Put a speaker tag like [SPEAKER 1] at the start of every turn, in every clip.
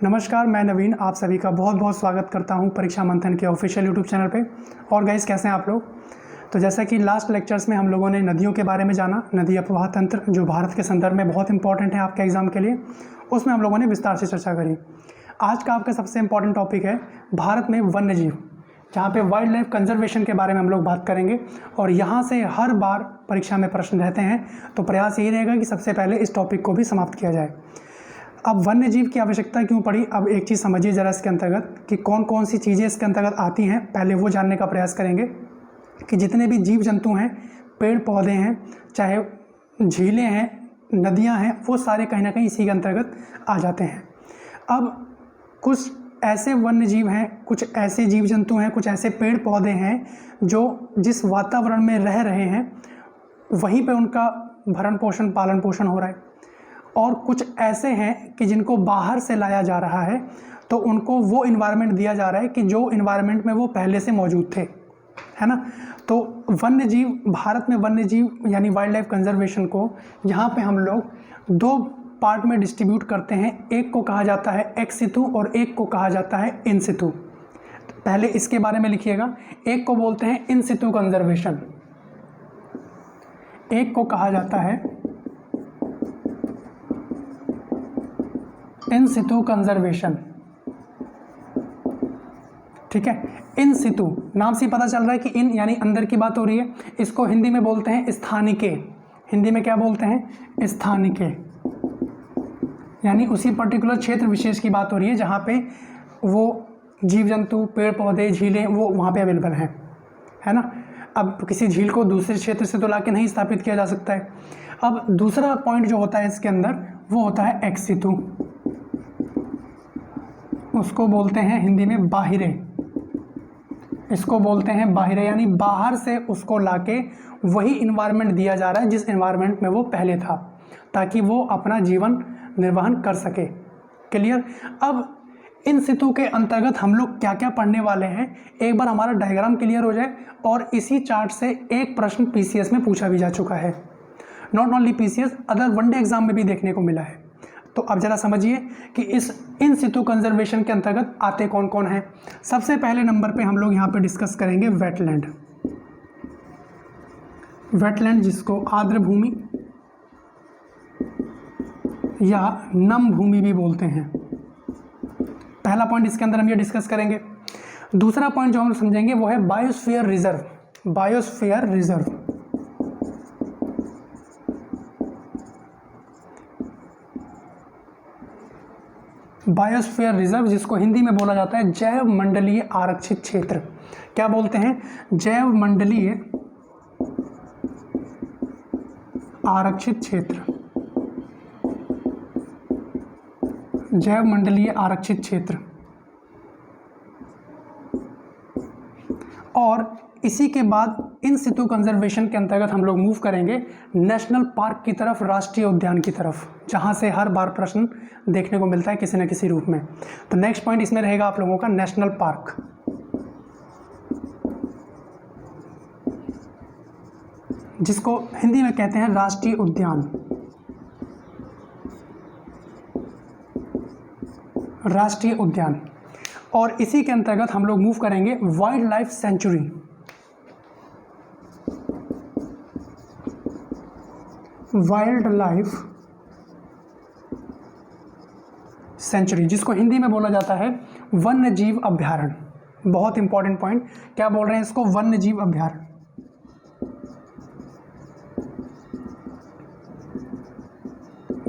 [SPEAKER 1] नमस्कार, मैं नवीन आप सभी का बहुत बहुत स्वागत करता हूं परीक्षा मंथन के ऑफिशियल यूट्यूब चैनल पे। और गाइस, कैसे हैं आप लोग। तो जैसा कि लास्ट लेक्चर्स में हम लोगों ने नदियों के बारे में जाना, नदी अपवाह तंत्र जो भारत के संदर्भ में बहुत इंपॉर्टेंट है आपके एग्जाम के लिए, उसमें हम लोगों ने विस्तार से चर्चा करी। आज का आपका सबसे इंपॉर्टेंट टॉपिक है भारत में वन्य जीव, जहाँ पे वाइल्ड लाइफ कंजर्वेशन के बारे में हम लोग बात करेंगे। और यहाँ से हर बार परीक्षा में प्रश्न रहते हैं, तो प्रयास यही रहेगा कि सबसे पहले इस टॉपिक को भी समाप्त किया जाए। अब वन्य जीव की आवश्यकता क्यों पड़ी, अब एक चीज़ समझिए ज़रा इसके अंतर्गत कि कौन कौन सी चीज़ें इसके अंतर्गत आती हैं। पहले वो जानने का प्रयास करेंगे कि जितने भी जीव जंतु हैं, पेड़ पौधे हैं, चाहे झीलें हैं, नदियां हैं, वो सारे कहीं ना कहीं इसी के अंतर्गत आ जाते हैं। अब कुछ ऐसे वन्य जीव हैं, कुछ ऐसे जीव जंतु हैं, कुछ ऐसे पेड़ पौधे हैं जो जिस वातावरण में रह रहे हैं वहीं पे उनका भरण पोषण पालन पोषण हो रहा है, और कुछ ऐसे हैं कि जिनको बाहर से लाया जा रहा है, तो उनको वो इन्वायरमेंट दिया जा रहा है कि जो इन्वायरमेंट में वो पहले से मौजूद थे, है ना। तो वन्य जीव, भारत में वन्य जीव यानी वाइल्ड लाइफ कंजर्वेशन को यहाँ पे हम लोग दो पार्ट में डिस्ट्रीब्यूट करते हैं। एक को कहा जाता है एक्स सितु और एक को कहा जाता है इन सितु। पहले इसके बारे में लिखिएगा। एक को बोलते हैं इन सितु कंजर्वेशन, एक को कहा जाता है इन सितु कंजर्वेशन। ठीक है, इन सितु नाम से पता चल रहा है कि इन यानी अंदर की बात हो रही है। इसको हिंदी में बोलते हैं स्थानिके। हिंदी में क्या बोलते हैं? स्थानिके, यानी उसी पर्टिकुलर क्षेत्र विशेष की बात हो रही है जहाँ पे वो जीव जंतु, पेड़ पौधे, झीलें वो वहाँ पे अवेलेबल हैं, है ना। अब किसी झील को दूसरे क्षेत्र से तो ला के नहीं स्थापित किया जा सकता है। अब दूसरा पॉइंट जो होता है इसके अंदर वो होता है एक्स सितु। उसको बोलते हैं हिंदी में बाहिरे। इसको बोलते हैं बाहिरे, यानी बाहर से उसको लाके वही इन्वायरमेंट दिया जा रहा है जिस इन्वायरमेंट में वो पहले था, ताकि वो अपना जीवन निर्वहन कर सके। क्लियर। अब इन सितु के अंतर्गत हम लोग क्या क्या पढ़ने वाले हैं, एक बार हमारा डायग्राम क्लियर हो जाए। और इसी चार्ट से एक प्रश्न पीसीएस में पूछा भी जा चुका है, not only PCS, other one day exam में भी देखने को मिला है। तो अब जरा समझिए कि इस इन सितु कंजर्वेशन के अंतर्गत आते कौन कौन हैं। सबसे पहले नंबर पे हम लोग यहाँ पे डिस्कस करेंगे वेटलैंड। वेटलैंड जिसको आर्द्र भूमि या नम भूमि भी बोलते हैं। पहला पॉइंट इसके अंदर हम ये डिस्कस करेंगे। दूसरा पॉइंट जो हम समझेंगे वो है biosphere reserve. Biosphere reserve, biosphere reserve जिसको हिंदी में बोला जाता है जैव मंडलीय आरक्षित क्षेत्र। क्या बोलते हैं? जैव मंडलीय आरक्षित क्षेत्र। जैव मंडलीय आरक्षित क्षेत्र। और इसी के बाद इन सितु कंजर्वेशन के अंतर्गत हम लोग मूव करेंगे नेशनल पार्क की तरफ, राष्ट्रीय उद्यान की तरफ, जहां से हर बार प्रश्न देखने को मिलता है किसी न किसी रूप में। तो नेक्स्ट पॉइंट इसमें रहेगा आप लोगों का नेशनल पार्क, जिसको हिंदी में कहते हैं राष्ट्रीय उद्यान। राष्ट्रीय उद्यान। और इसी के अंतर्गत हम लोग मूव करेंगे wild life sanctuary. Wild life sanctuary, जिसको हिंदी में बोला जाता है वन्य जीव अभ्यारण्य। बहुत इंपॉर्टेंट पॉइंट, क्या बोल रहे हैं इसको? वन्य जीव अभ्यारण्य।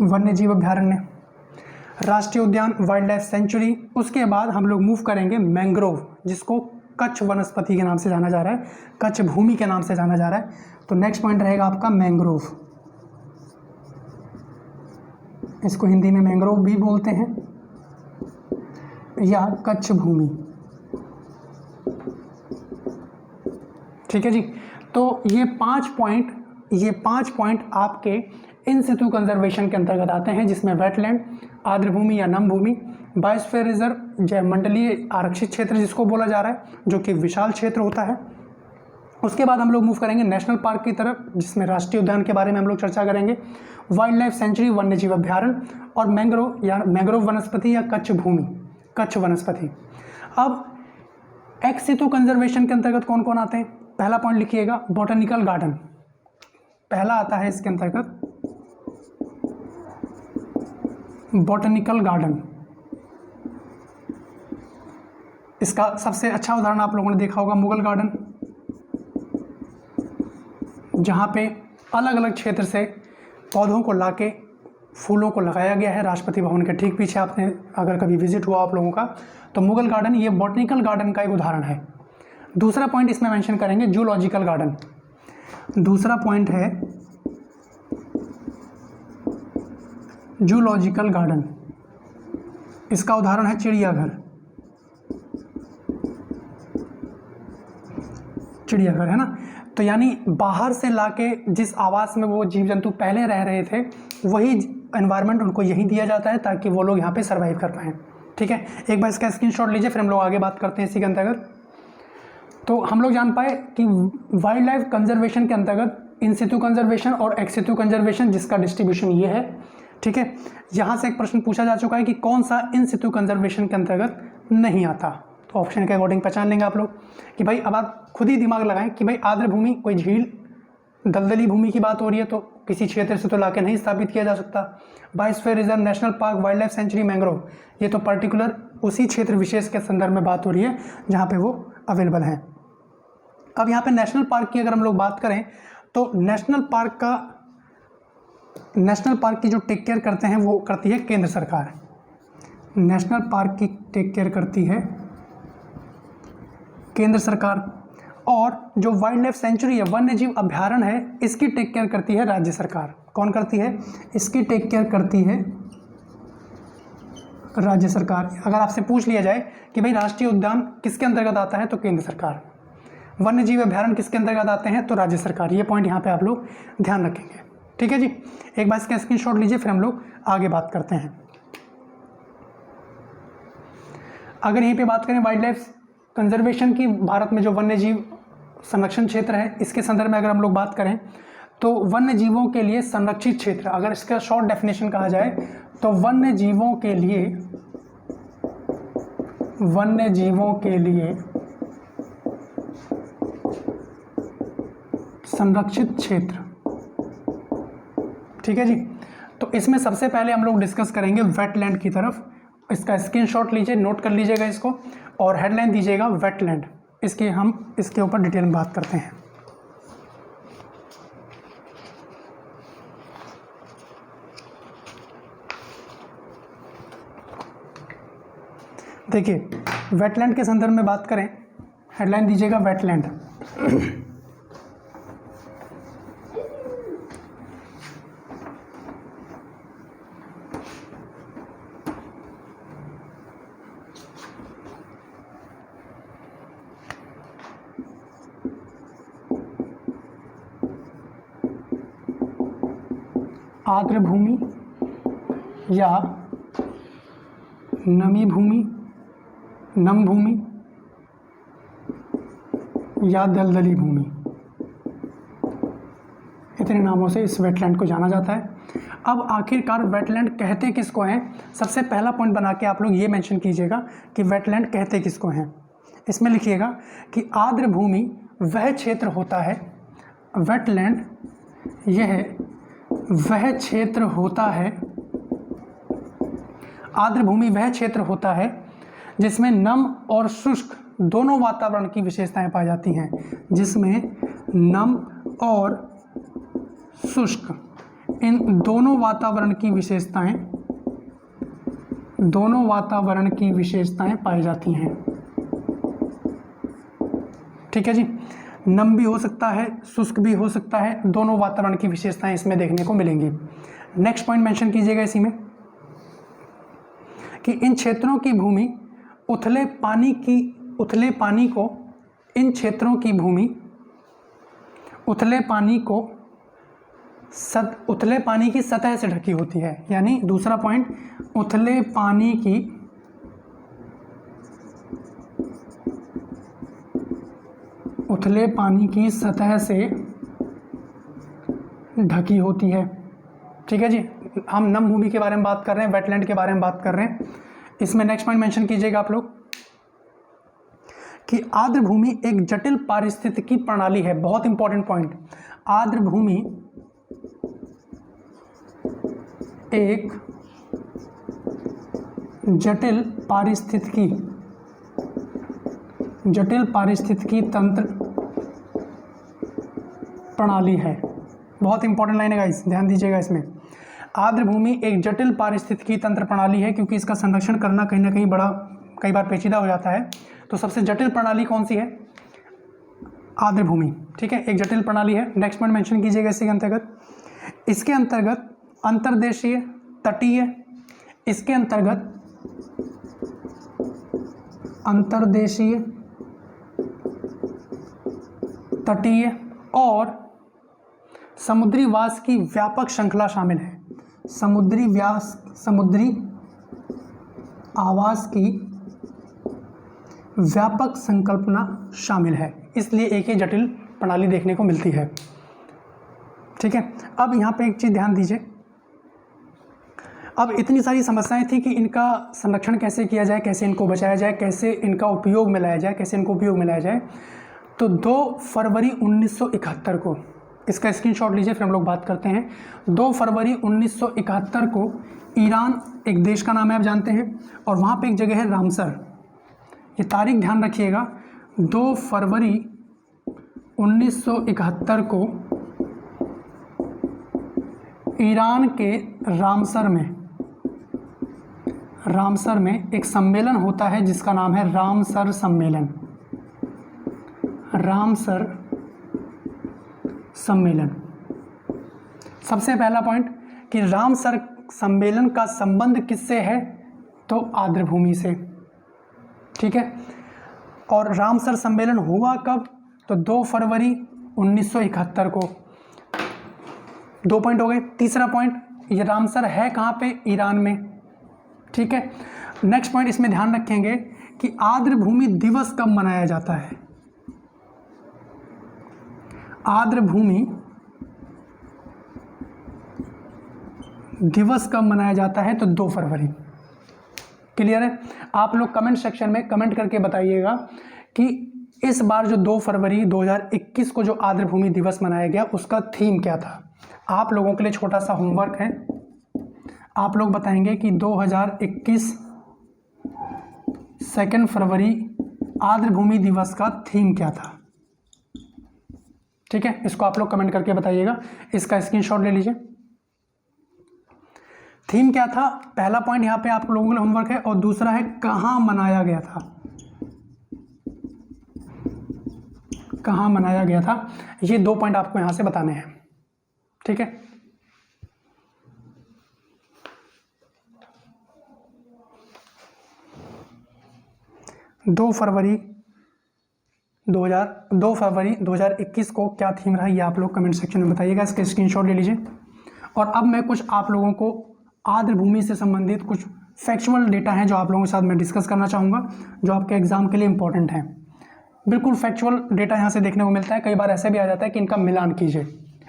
[SPEAKER 1] वन्य जीव अभ्यारण्य, राष्ट्रीय उद्यान, वाइल्ड लाइफ सेंचुरी। उसके बाद हम लोग मूव करेंगे मैंग्रोव, जिसको कच्छ वनस्पति के नाम से जाना जा रहा है, कच्छ भूमि के नाम से जाना जा रहा है। तो नेक्स्ट पॉइंट रहेगा आपका मैंग्रोव। इसको हिंदी में मैंग्रोव भी बोलते हैं या कच्छ भूमि। ठीक है जी। तो ये पांच पॉइंट आपके इन सितु कंजर्वेशन के अंतर्गत आते हैं, जिसमें वेटलैंड, आर्द्र भूमि या नम भूमि, बायोस्फीयर रिजर्व, जैव मंडलीय आरक्षित क्षेत्र जिसको बोला जा रहा है, जो कि विशाल क्षेत्र होता है, उसके बाद हम लोग मूव करेंगे नेशनल पार्क की तरफ, जिसमें राष्ट्रीय उद्यान के बारे में हम लोग चर्चा करेंगे, वाइल्ड लाइफ सेंचुरी वन्य जीव अभ्यारण्य, और मैंग्रोव या मैंग्रोव वनस्पति या कच्छ भूमि, कच्छ वनस्पति। अब एक्स सितु कंजर्वेशन के अंतर्गत कौन कौन आते हैं? पहला पॉइंट लिखिएगा, बॉटनिकल गार्डन पहला आता है इसके अंतर्गत, बॉटनिकल गार्डन। इसका सबसे अच्छा उदाहरण आप लोगों ने देखा होगा मुगल गार्डन, जहाँ पे अलग अलग क्षेत्र से पौधों को लाके फूलों को लगाया गया है। राष्ट्रपति भवन के ठीक पीछे आपने अगर कभी विजिट हुआ आप लोगों का तो मुगल गार्डन, ये बॉटनिकल गार्डन का एक उदाहरण है। दूसरा पॉइंट इसमें मेंशन करेंगे जूलॉजिकल गार्डन। दूसरा पॉइंट है जूलॉजिकल गार्डन, इसका उदाहरण है चिड़ियाघर। चिड़ियाघर है ना, तो यानी बाहर से लाके जिस आवास में वो जीव जंतु पहले रह रहे थे वही एनवायरनमेंट उनको यहीं दिया जाता है ताकि वो लोग यहाँ पे सर्वाइव कर पाएँ। ठीक है, एक बार इसका स्क्रीनशॉट लीजिए, फिर हम लोग आगे बात करते हैं इसी के अंतर्गत। तो हम लोग जान पाए कि वाइल्ड लाइफ कंजर्वेशन के अंतर्गत इन सितु कंजर्वेशन और एक्स सितु कंजर्वेशन, जिसका डिस्ट्रीब्यूशन ये है। ठीक है, यहाँ से एक प्रश्न पूछा जा चुका है कि कौन सा इन सितु कंजर्वेशन के अंतर्गत नहीं आता, तो ऑप्शन के अकॉर्डिंग पहचान लेंगे आप लोग कि भाई अब आप खुद ही दिमाग लगाएं कि भाई आर्द्र भूमि, कोई झील, दलदली भूमि की बात हो रही है तो किसी क्षेत्र से तो लाके नहीं स्थापित किया जा सकता। Biosphere reserve, national park, wild life sanctuary, mangrove, ये तो पर्टिकुलर उसी क्षेत्र विशेष के संदर्भ में बात हो रही है जहाँ पे वो अवेलेबल हैं। अब यहाँ पे नेशनल पार्क की अगर हम लोग बात करें तो नेशनल पार्क की जो टेक केयर करते हैं वो करती है केंद्र सरकार। नेशनल पार्क की टेक केयर करती है केंद्र सरकार, और जो वाइल्ड लाइफ सेंचुरी है, वन्य जीव अभ्यारण्य है, इसकी टेक केयर करती है राज्य सरकार। कौन करती है? इसकी टेक केयर करती है राज्य सरकार। अगर आपसे पूछ लिया जाए कि भाई राष्ट्रीय उद्यान किसके अंतर्गत आता है तो केंद्र सरकार, वन्य जीव अभ्यारण्य किसके अंतर्गत आते हैं तो राज्य सरकार। ये पॉइंट यहाँ पे आप लोग ध्यान रखेंगे। ठीक है जी, एक बार इसका स्क्रीनशॉट लीजिए, फिर हम लोग आगे बात करते हैं। अगर यहीं पे बात करें वाइल्ड लाइफ कंजर्वेशन की, भारत में जो वन्य जीव संरक्षण क्षेत्र है, इसके संदर्भ में अगर हम लोग बात करें तो वन्य जीवों के लिए संरक्षित क्षेत्र, अगर इसका शॉर्ट डेफिनेशन कहा जाए तो वन्य जीवों के लिए संरक्षित क्षेत्र। ठीक है जी, तो इसमें सबसे पहले हम लोग डिस्कस करेंगे वेटलैंड की तरफ। इसका स्क्रीनशॉट लीजिए, नोट कर लीजिएगा इसको, और हेडलाइन दीजिएगा वेटलैंड। हम इसके ऊपर डिटेल में बात करते हैं। देखिए, वेटलैंड के संदर्भ में बात करें, हेडलाइन दीजिएगा वेटलैंड। आर्द्र भूमि या नमी भूमि, नम भूमि या दलदली भूमि, इतने नामों से इस वेटलैंड को जाना जाता है। अब आखिरकार वेटलैंड कहते किसको हैं? सबसे पहला पॉइंट बना के आप लोग ये मेंशन कीजिएगा कि वेटलैंड कहते किसको हैं। इसमें लिखिएगा कि आर्द्र भूमि वह क्षेत्र होता है, वेटलैंड यह वह क्षेत्र होता है, आर्द्र भूमि वह क्षेत्र होता है जिसमें नम और शुष्क दोनों वातावरण की विशेषताएं पाई जाती हैं, जिसमें नम और शुष्क इन दोनों वातावरण की विशेषताएं पाई जाती हैं। ठीक है जी, नम भी हो सकता है, शुष्क भी हो सकता है, दोनों वातावरण की विशेषताएं इसमें देखने को मिलेंगी। नेक्स्ट पॉइंट मेंशन कीजिएगा इसी में कि इन क्षेत्रों की भूमि उथले पानी की सतह से ढकी होती है। यानी दूसरा पॉइंट, उथले पानी उथले पानी की सतह से ढकी होती है। ठीक है जी, हम नम भूमि के बारे में बात कर रहे हैं, वेटलैंड के बारे में बात कर रहे हैं। इसमें नेक्स्ट पॉइंट मेंशन कीजिएगा आप लोग कि आर्द्र भूमि एक जटिल पारिस्थितिकी प्रणाली है। बहुत इंपॉर्टेंट पॉइंट, आर्द्र भूमि एक जटिल पारिस्थितिकी तंत्र प्रणाली है। बहुत इंपॉर्टेंट लाइन है गाइस, ध्यान दीजिएगा इसमें। आर्द्र भूमि एक जटिल पारिस्थितिकी तंत्र प्रणाली है, क्योंकि इसका संरक्षण करना कहीं ना कहीं कई बार पेचीदा हो जाता है। तो सबसे जटिल प्रणाली कौन सी है? आर्द्र भूमि। ठीक है, एक जटिल प्रणाली है। नेक्स्ट पॉइंट मेंशन कीजिएगा इसके अंतर्गत अंतर्देशीय, तटीय, इसके अंतर्गत अंतर्देशीय, तटीय और समुद्री वास की व्यापक श्रृंखला शामिल है। समुद्री आवास की व्यापक संकल्पना शामिल है, इसलिए एक ही जटिल प्रणाली देखने को मिलती है। ठीक है, अब यहाँ पे एक चीज़ ध्यान दीजिए। अब इतनी सारी समस्याएं थी कि इनका संरक्षण कैसे किया जाए, कैसे इनको बचाया जाए, कैसे इनका उपयोग में लाया जाए, तो 2 फरवरी 1971 को, इसका स्क्रीनशॉट लीजिए फिर हम लोग बात करते हैं। 2 फरवरी 1971 को ईरान, एक देश का नाम है आप जानते हैं, और वहाँ पे एक जगह है रामसर। ये तारीख ध्यान रखिएगा, 2 फरवरी 1971 को ईरान के रामसर में एक सम्मेलन होता है जिसका नाम है रामसर सम्मेलन। सबसे पहला पॉइंट कि रामसर सम्मेलन का संबंध किससे है? तो आर्द्र भूमि से। ठीक है, और रामसर सम्मेलन हुआ कब? तो 2 फरवरी 1971 को। 2 पॉइंट हो गए। तीसरा पॉइंट, ये रामसर है कहाँ पे? ईरान में। ठीक है, नेक्स्ट पॉइंट इसमें ध्यान रखेंगे कि आर्द्र भूमि दिवस कब मनाया जाता है? आर्द्र भूमि दिवस कब मनाया जाता है? तो 2 फरवरी। क्लियर है? आप लोग कमेंट सेक्शन में कमेंट करके बताइएगा कि इस बार जो 2 फरवरी 2021 को जो आर्द्र भूमि दिवस मनाया गया उसका थीम क्या था। आप लोगों के लिए छोटा सा होमवर्क है, आप लोग बताएंगे कि 2021 2 फरवरी आर्द्र भूमि दिवस का थीम क्या था। ठीक है, इसको आप लोग कमेंट करके बताइएगा, इसका स्क्रीनशॉट ले लीजिए। थीम क्या था? पहला पॉइंट यहाँ पे आप लोगों के लिए होमवर्क है, और दूसरा है कहाँ मनाया गया था। कहाँ मनाया गया था, ये 2 पॉइंट आपको यहाँ से बताने हैं। ठीक है, दो फरवरी 2021 को क्या थीम रहा, ये आप लोग कमेंट सेक्शन में बताइएगा। इसके स्क्रीनशॉट ले लीजिए। और अब मैं कुछ आप लोगों को आर्द्र भूमि से संबंधित कुछ फैक्चुअल डेटा हैं जो आप लोगों के साथ मैं डिस्कस करना चाहूँगा, जो आपके एग्जाम के लिए इंपॉर्टेंट हैं। बिल्कुल फैक्चुअल डेटा यहाँ से देखने को मिलता है। कई बार ऐसे भी आ जाता है कि इनका मिलान कीजिए,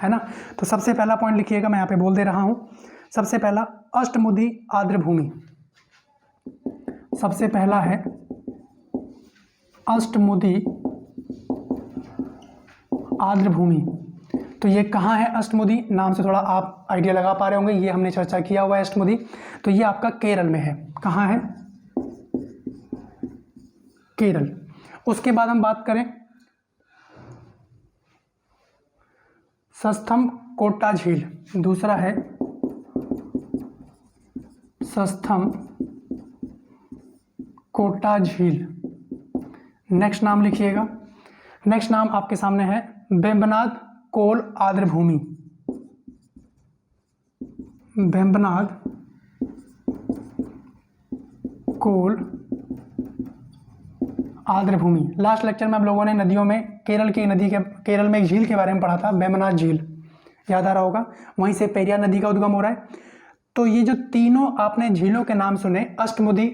[SPEAKER 1] है ना। तो सबसे पहला पॉइंट लिखिएगा, मैं यहाँ पे बोल दे रहा हूँ। सबसे पहला अष्टमुदी आर्द्र भूमि, सबसे पहला है अष्टमुदी आर्द्र भूमि। तो ये कहाँ है अष्टमुदी? नाम से थोड़ा आप आइडिया लगा पा रहे होंगे, ये हमने चर्चा किया हुआ है अष्टमुदी। तो ये आपका केरल में है। कहाँ है? केरल। उसके बाद हम बात करें सस्थम कोटा झील, दूसरा है सस्थम कोटा झील। नेक्स्ट नाम लिखिएगा। नेक्स्ट नाम आपके सामने है वेम्बनाड कोल आर्द्र भूमि। वेम्बनाड कोल आर्द्र भूमि। लास्ट लेक्चर में हम लोगों ने नदियों में केरल में एक झील के बारे में पढ़ा था, वेम्बनाड झील, याद आ रहा होगा। वहीं से पेरियार नदी का उद्गम हो रहा है। तो ये जो तीनों आपने झीलों के नाम सुने, अष्टमुदी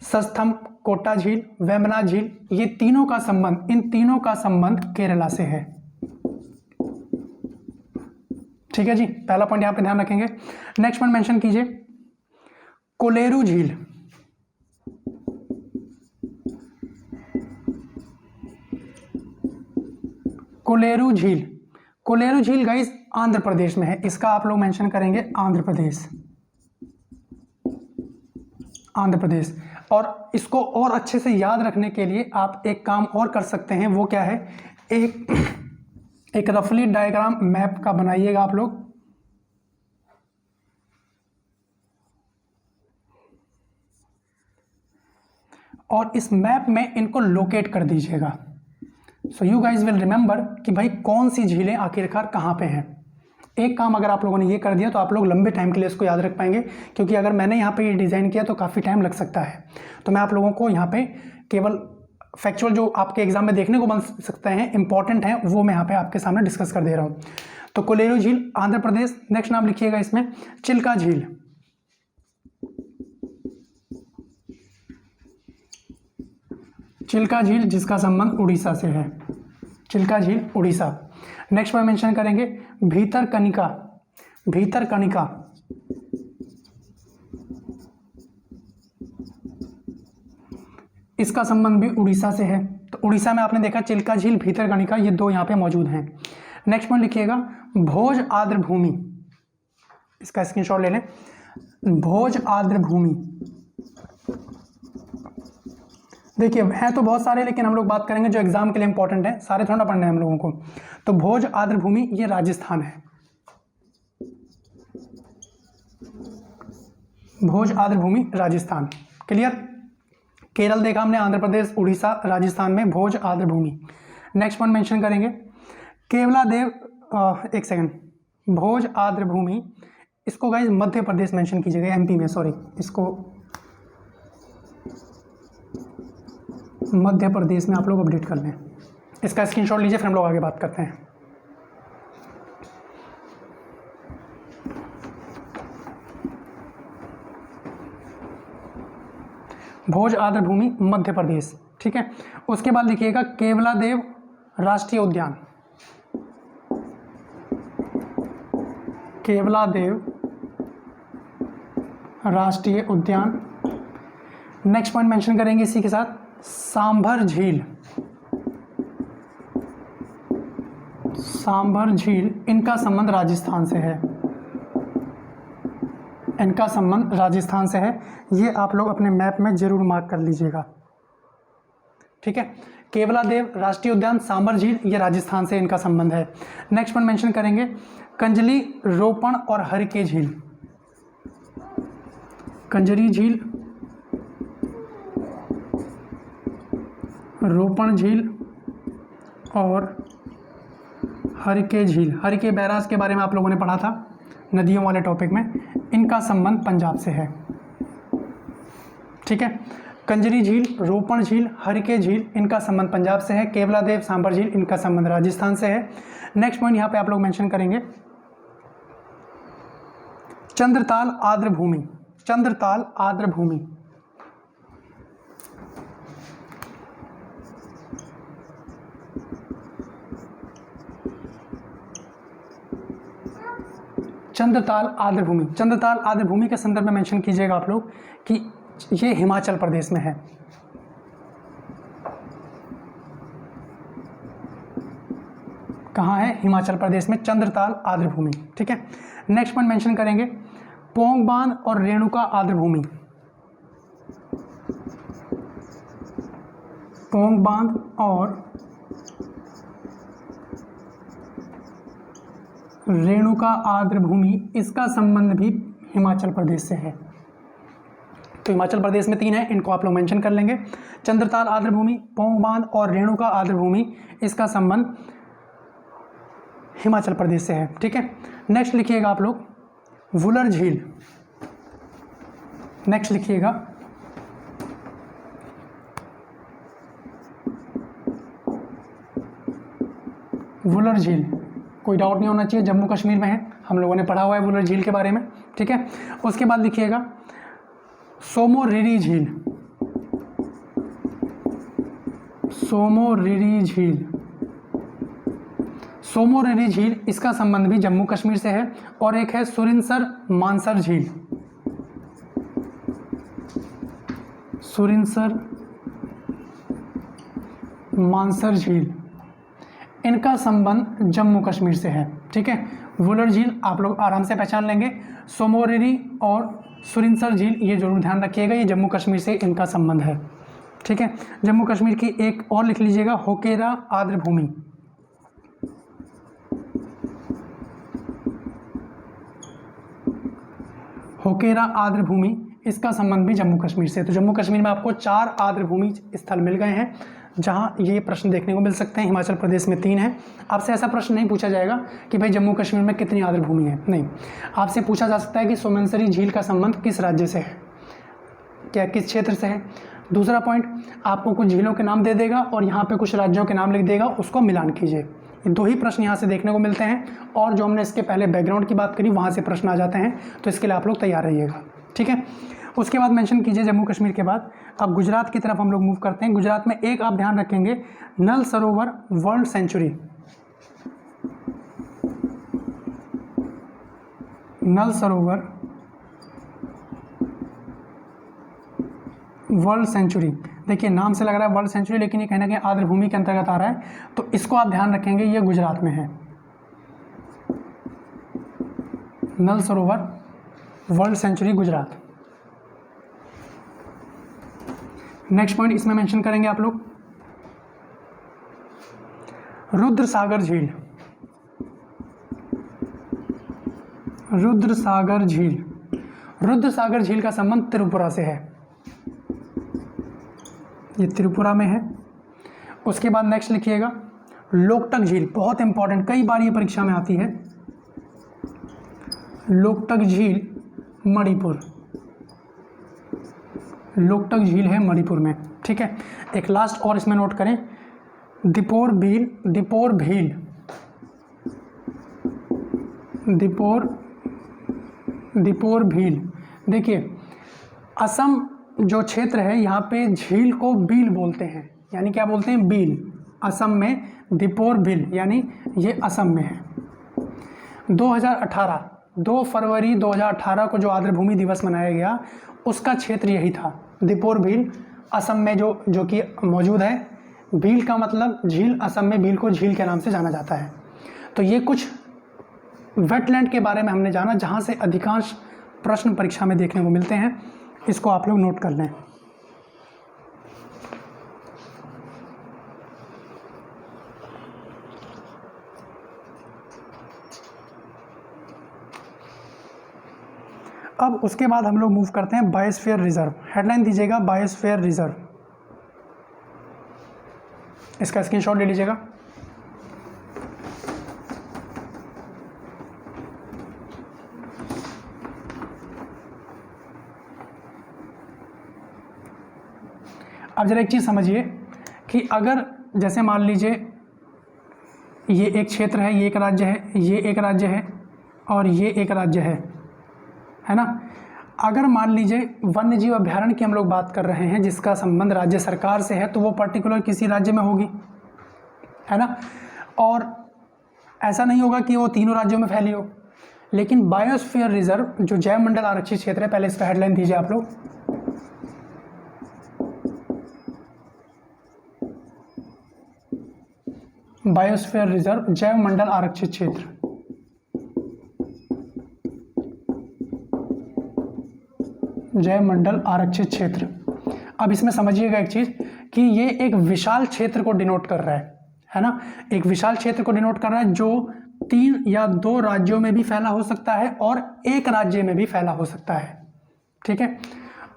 [SPEAKER 1] सस्थम, कोटा झील, वेमना झील, ये तीनों का संबंध, इन तीनों का संबंध केरला से है। ठीक है जी, पहला पॉइंट यहां पे ध्यान रखेंगे। नेक्स्ट पॉइंट मेंशन कीजिए, कोलेरू झील। कोलेरू झील, कोलेरू झील गाइस आंध्र प्रदेश में है, इसका आप लोग मेंशन करेंगे आंध्र प्रदेश, आंध्र प्रदेश। और इसको और अच्छे से याद रखने के लिए आप एक काम और कर सकते हैं, वो क्या है, एक रफली डायग्राम मैप का बनाइएगा आप लोग। और इस मैप में इनको लोकेट कर दीजिएगा। So you guys will remember कि भाई कौन सी झीलें आखिरकार कहाँ पे हैं। एक काम अगर आप लोगों ने ये कर दिया तो आप लोग लंबे टाइम के लिए इसको याद रख पाएंगे, क्योंकि अगर मैंने यहाँ पे ये डिज़ाइन किया तो काफ़ी टाइम लग सकता है। तो मैं आप लोगों को यहाँ पे केवल फैक्चुअल जो आपके एग्जाम में देखने को बन सकते हैं, इंपॉर्टेंट हैं, वो मैं यहाँ पे आपके सामने डिस्कस कर दे रहा हूँ। तो कोलेरू झील आंध्र प्रदेश। नेक्स्ट नाम लिखिएगा इसमें, चिल्का झील। चिल्का झील जिसका संबंध उड़ीसा से है, चिल्का झील उड़ीसा। नेक्स्ट पर मेंशन करेंगे भीतरकनिका, भीतरकनिका, इसका संबंध भी उड़ीसा से है। तो उड़ीसा में आपने देखा चिल्का झील, भीतरकनिका, ये दो यहाँ पे मौजूद हैं। नेक्स्ट पॉइंट लिखिएगा भोज आर्द्र भूमि, इसका स्क्रीनशॉट ले लें, भोज आर्द्र भूमि। देखिए हैं तो बहुत सारे, लेकिन हम लोग बात करेंगे जो एग्जाम के लिए इंपॉर्टेंट है, सारे थोड़ा पढ़ने हैं हम लोगों को। तो भोज आर्द्र भूमि ये राजस्थान है, भोज आर्द्र भूमि राजस्थान। क्लियर, केरल देखा हमने, आंध्र प्रदेश, उड़ीसा, राजस्थान में भोज आर्द्र भूमि। नेक्स्ट पॉइंट मेंशन करेंगे केवलादेव, एक सेकंड, भोज आर्द्र भूमि, इसको गाइज मध्य प्रदेश मेंशन कीजिएगा, एमपी में, सॉरी, इसको मध्य प्रदेश में आप लोग अपडेट कर लें। इसका स्क्रीनशॉट लीजिए, फिर हम लोग आगे बात करते हैं। भोज आर्द्र भूमि मध्य प्रदेश, ठीक है। उसके बाद लिखिएगा केवलादेव राष्ट्रीय उद्यान, केवलादेव राष्ट्रीय उद्यान। नेक्स्ट पॉइंट मेंशन करेंगे इसी के साथ सांभर झील, सांभर झील, इनका संबंध राजस्थान से है, इनका संबंध राजस्थान से है। ये आप लोग अपने मैप में जरूर मार्क कर लीजिएगा, ठीक है। केवलादेव राष्ट्रीय उद्यान, सांभर झील, ये राजस्थान से इनका संबंध है। नेक्स्ट पॉइंट मेंशन करेंगे कंजली, रोपण और हरिके झील, कंजरी झील, रोपण झील और हरिके झील। हरिके बैराज के बारे में आप लोगों ने पढ़ा था नदियों वाले टॉपिक में, इनका संबंध पंजाब से है, ठीक है। कंजरी झील, रोपण झील, हरिके झील, इनका संबंध पंजाब से है। केवलादेव, सांभर झील, इनका संबंध राजस्थान से है। नेक्स्ट पॉइंट यहाँ पे आप लोग मेंशन करेंगे चंद्रताल आर्द्र भूमि, चंद्रताल आर्द्र भूमि, चंद्रताल आर्द्र भूमि। चंद्रताल आर्द्र भूमि के संदर्भ में मेंशन कीजिएगा आप लोग कि ये हिमाचल प्रदेश में है, कहाँ है, हिमाचल प्रदेश में चंद्रताल आर्द्र भूमि, ठीक है। नेक्स्ट पॉइंट मेंशन करेंगे पोंग बांध और रेणुका आर्द्र भूमि, पोंग बांध और रेणुका आर्द्र भूमि, इसका संबंध भी हिमाचल प्रदेश से है। तो हिमाचल प्रदेश में 3 है, इनको आप लोग मेंशन कर लेंगे। चंद्रताल आर्द्र भूमि, पोंग बांध और रेणुका आर्द्र भूमि, इसका संबंध हिमाचल प्रदेश से है, ठीक है। नेक्स्ट लिखिएगा आप लोग वुलर झील, नेक्स्ट लिखिएगा वुलर झील, कोई डाउट नहीं होना चाहिए, जम्मू कश्मीर में है, हम लोगों ने पढ़ा हुआ है वुलर झील के बारे में, ठीक है। उसके बाद लिखिएगा सोमोरिरी झील, सोमोरिरी झील, सोमोरिरी झील इसका संबंध भी जम्मू कश्मीर से है। और एक है सुरिनसर मानसर झील, सुरिनसर मानसर झील, इनका संबंध जम्मू कश्मीर से है। ठीक है, वुलर झील आप लोग आराम से पहचान लेंगे। सोमोरिरी और सुरिनसर झील ये जरूर ध्यान रखिएगा, ये जम्मू कश्मीर से इनका संबंध है। ठीक है, जम्मू कश्मीर की एक और लिख लीजिएगा, होकेरा आर्द्र भूमि, होकेरा आर्द्र भूमि, इसका संबंध भी जम्मू कश्मीर से। तो जम्मू कश्मीर में आपको 4 आर्द्र भूमि स्थल मिल गए हैं जहां ये प्रश्न देखने को मिल सकते हैं। हिमाचल प्रदेश में 3 है। आपसे ऐसा प्रश्न नहीं पूछा जाएगा कि भाई जम्मू कश्मीर में कितनी आर्द्र भूमि है, नहीं। आपसे पूछा जा सकता है कि सोमनसरी झील का संबंध किस राज्य से है, क्या किस क्षेत्र से है। दूसरा पॉइंट, आपको कुछ झीलों के नाम दे देगा और यहाँ पे कुछ राज्यों के नाम लिख देगा, उसको मिलान कीजिए। ये 2 ही प्रश्न यहाँ से देखने को मिलते हैं। और जो हमने इसके पहले बैकग्राउंड की बात करी वहाँ से प्रश्न आ जाते हैं, तो इसके लिए आप लोग तैयार रहिएगा। ठीक है, उसके बाद मेंशन कीजिए जम्मू कश्मीर के बाद। अब गुजरात की तरफ हम लोग मूव करते हैं। गुजरात में एक आप ध्यान रखेंगे, नल सरोवर वर्ल्ड सेंचुरी, नल सरोवर वर्ल्ड सेंचुरी। देखिए नाम से लग रहा है वर्ल्ड सेंचुरी, लेकिन ये कहीं ना कहीं आर्द्र भूमि के अंतर्गत आ रहा है, तो इसको आप ध्यान रखेंगे, ये गुजरात में है। Nal Sarovar world sanctuary Gujarat. Next point इसमें मेंशन करेंगे आप लोग, रुद्र सागर झील, रुद्र सागर झील, रुद्र सागर झील का संबंध त्रिपुरा से है, ये त्रिपुरा में है। उसके बाद नेक्स्ट लिखिएगा लोकटक झील, बहुत इंपॉर्टेंट, कई बार ये परीक्षा में आती है। लोकटक झील मणिपुर, लोकटक झील है मणिपुर में। ठीक है, एक लास्ट और इसमें नोट करें, दीपोर भील, दीपोर भील, दीपोर भील। देखिए असम जो क्षेत्र है यहाँ पे झील को बील बोलते हैं, यानी क्या बोलते हैं, बील। असम में दीपोर भील, यानी ये असम में है। 2018 2 फरवरी 2018 को जो आर्द्र भूमि दिवस मनाया गया, उसका क्षेत्र यही था, दीपोर भील, असम में जो कि मौजूद है। भील का मतलब झील, असम में भील को झील के नाम से जाना जाता है। तो ये कुछ वेटलैंड के बारे में हमने जाना, जहाँ से अधिकांश प्रश्न परीक्षा में देखने को मिलते हैं, इसको आप लोग नोट कर लें। अब उसके बाद हम लोग मूव करते हैं बायोस्फीयर रिजर्व। हेडलाइन दीजिएगा बायोस्फीयर रिजर्व, इसका स्क्रीनशॉट ले लीजिएगा। अब जरा एक चीज़ समझिए कि अगर जैसे मान लीजिए ये एक क्षेत्र है, ये एक राज्य है, ये एक राज्य है और ये एक राज्य है ना। अगर मान लीजिए वन्य जीव अभ्यारण्य की हम लोग बात कर रहे हैं जिसका संबंध राज्य सरकार से है, तो वो पर्टिकुलर किसी राज्य में होगी, है ना। और ऐसा नहीं होगा कि वो तीनों राज्यों में फैली हो। लेकिन बायोस्फीयर रिजर्व जो जैव मंडल आरक्षित क्षेत्र है, पहले इसका हेडलाइन दीजिए आप लोग। बायोस्फीयर रिजर्व जैव मंडल आरक्षित क्षेत्र, जैव मंडल आरक्षित क्षेत्र। अब इसमें समझिएगा एक चीज कि ये एक विशाल क्षेत्र को डिनोट कर रहा है ना, एक विशाल क्षेत्र को डिनोट कर रहा है जो 3 या 2 राज्यों में भी फैला हो सकता है और एक राज्य में भी फैला हो सकता है। ठीक है,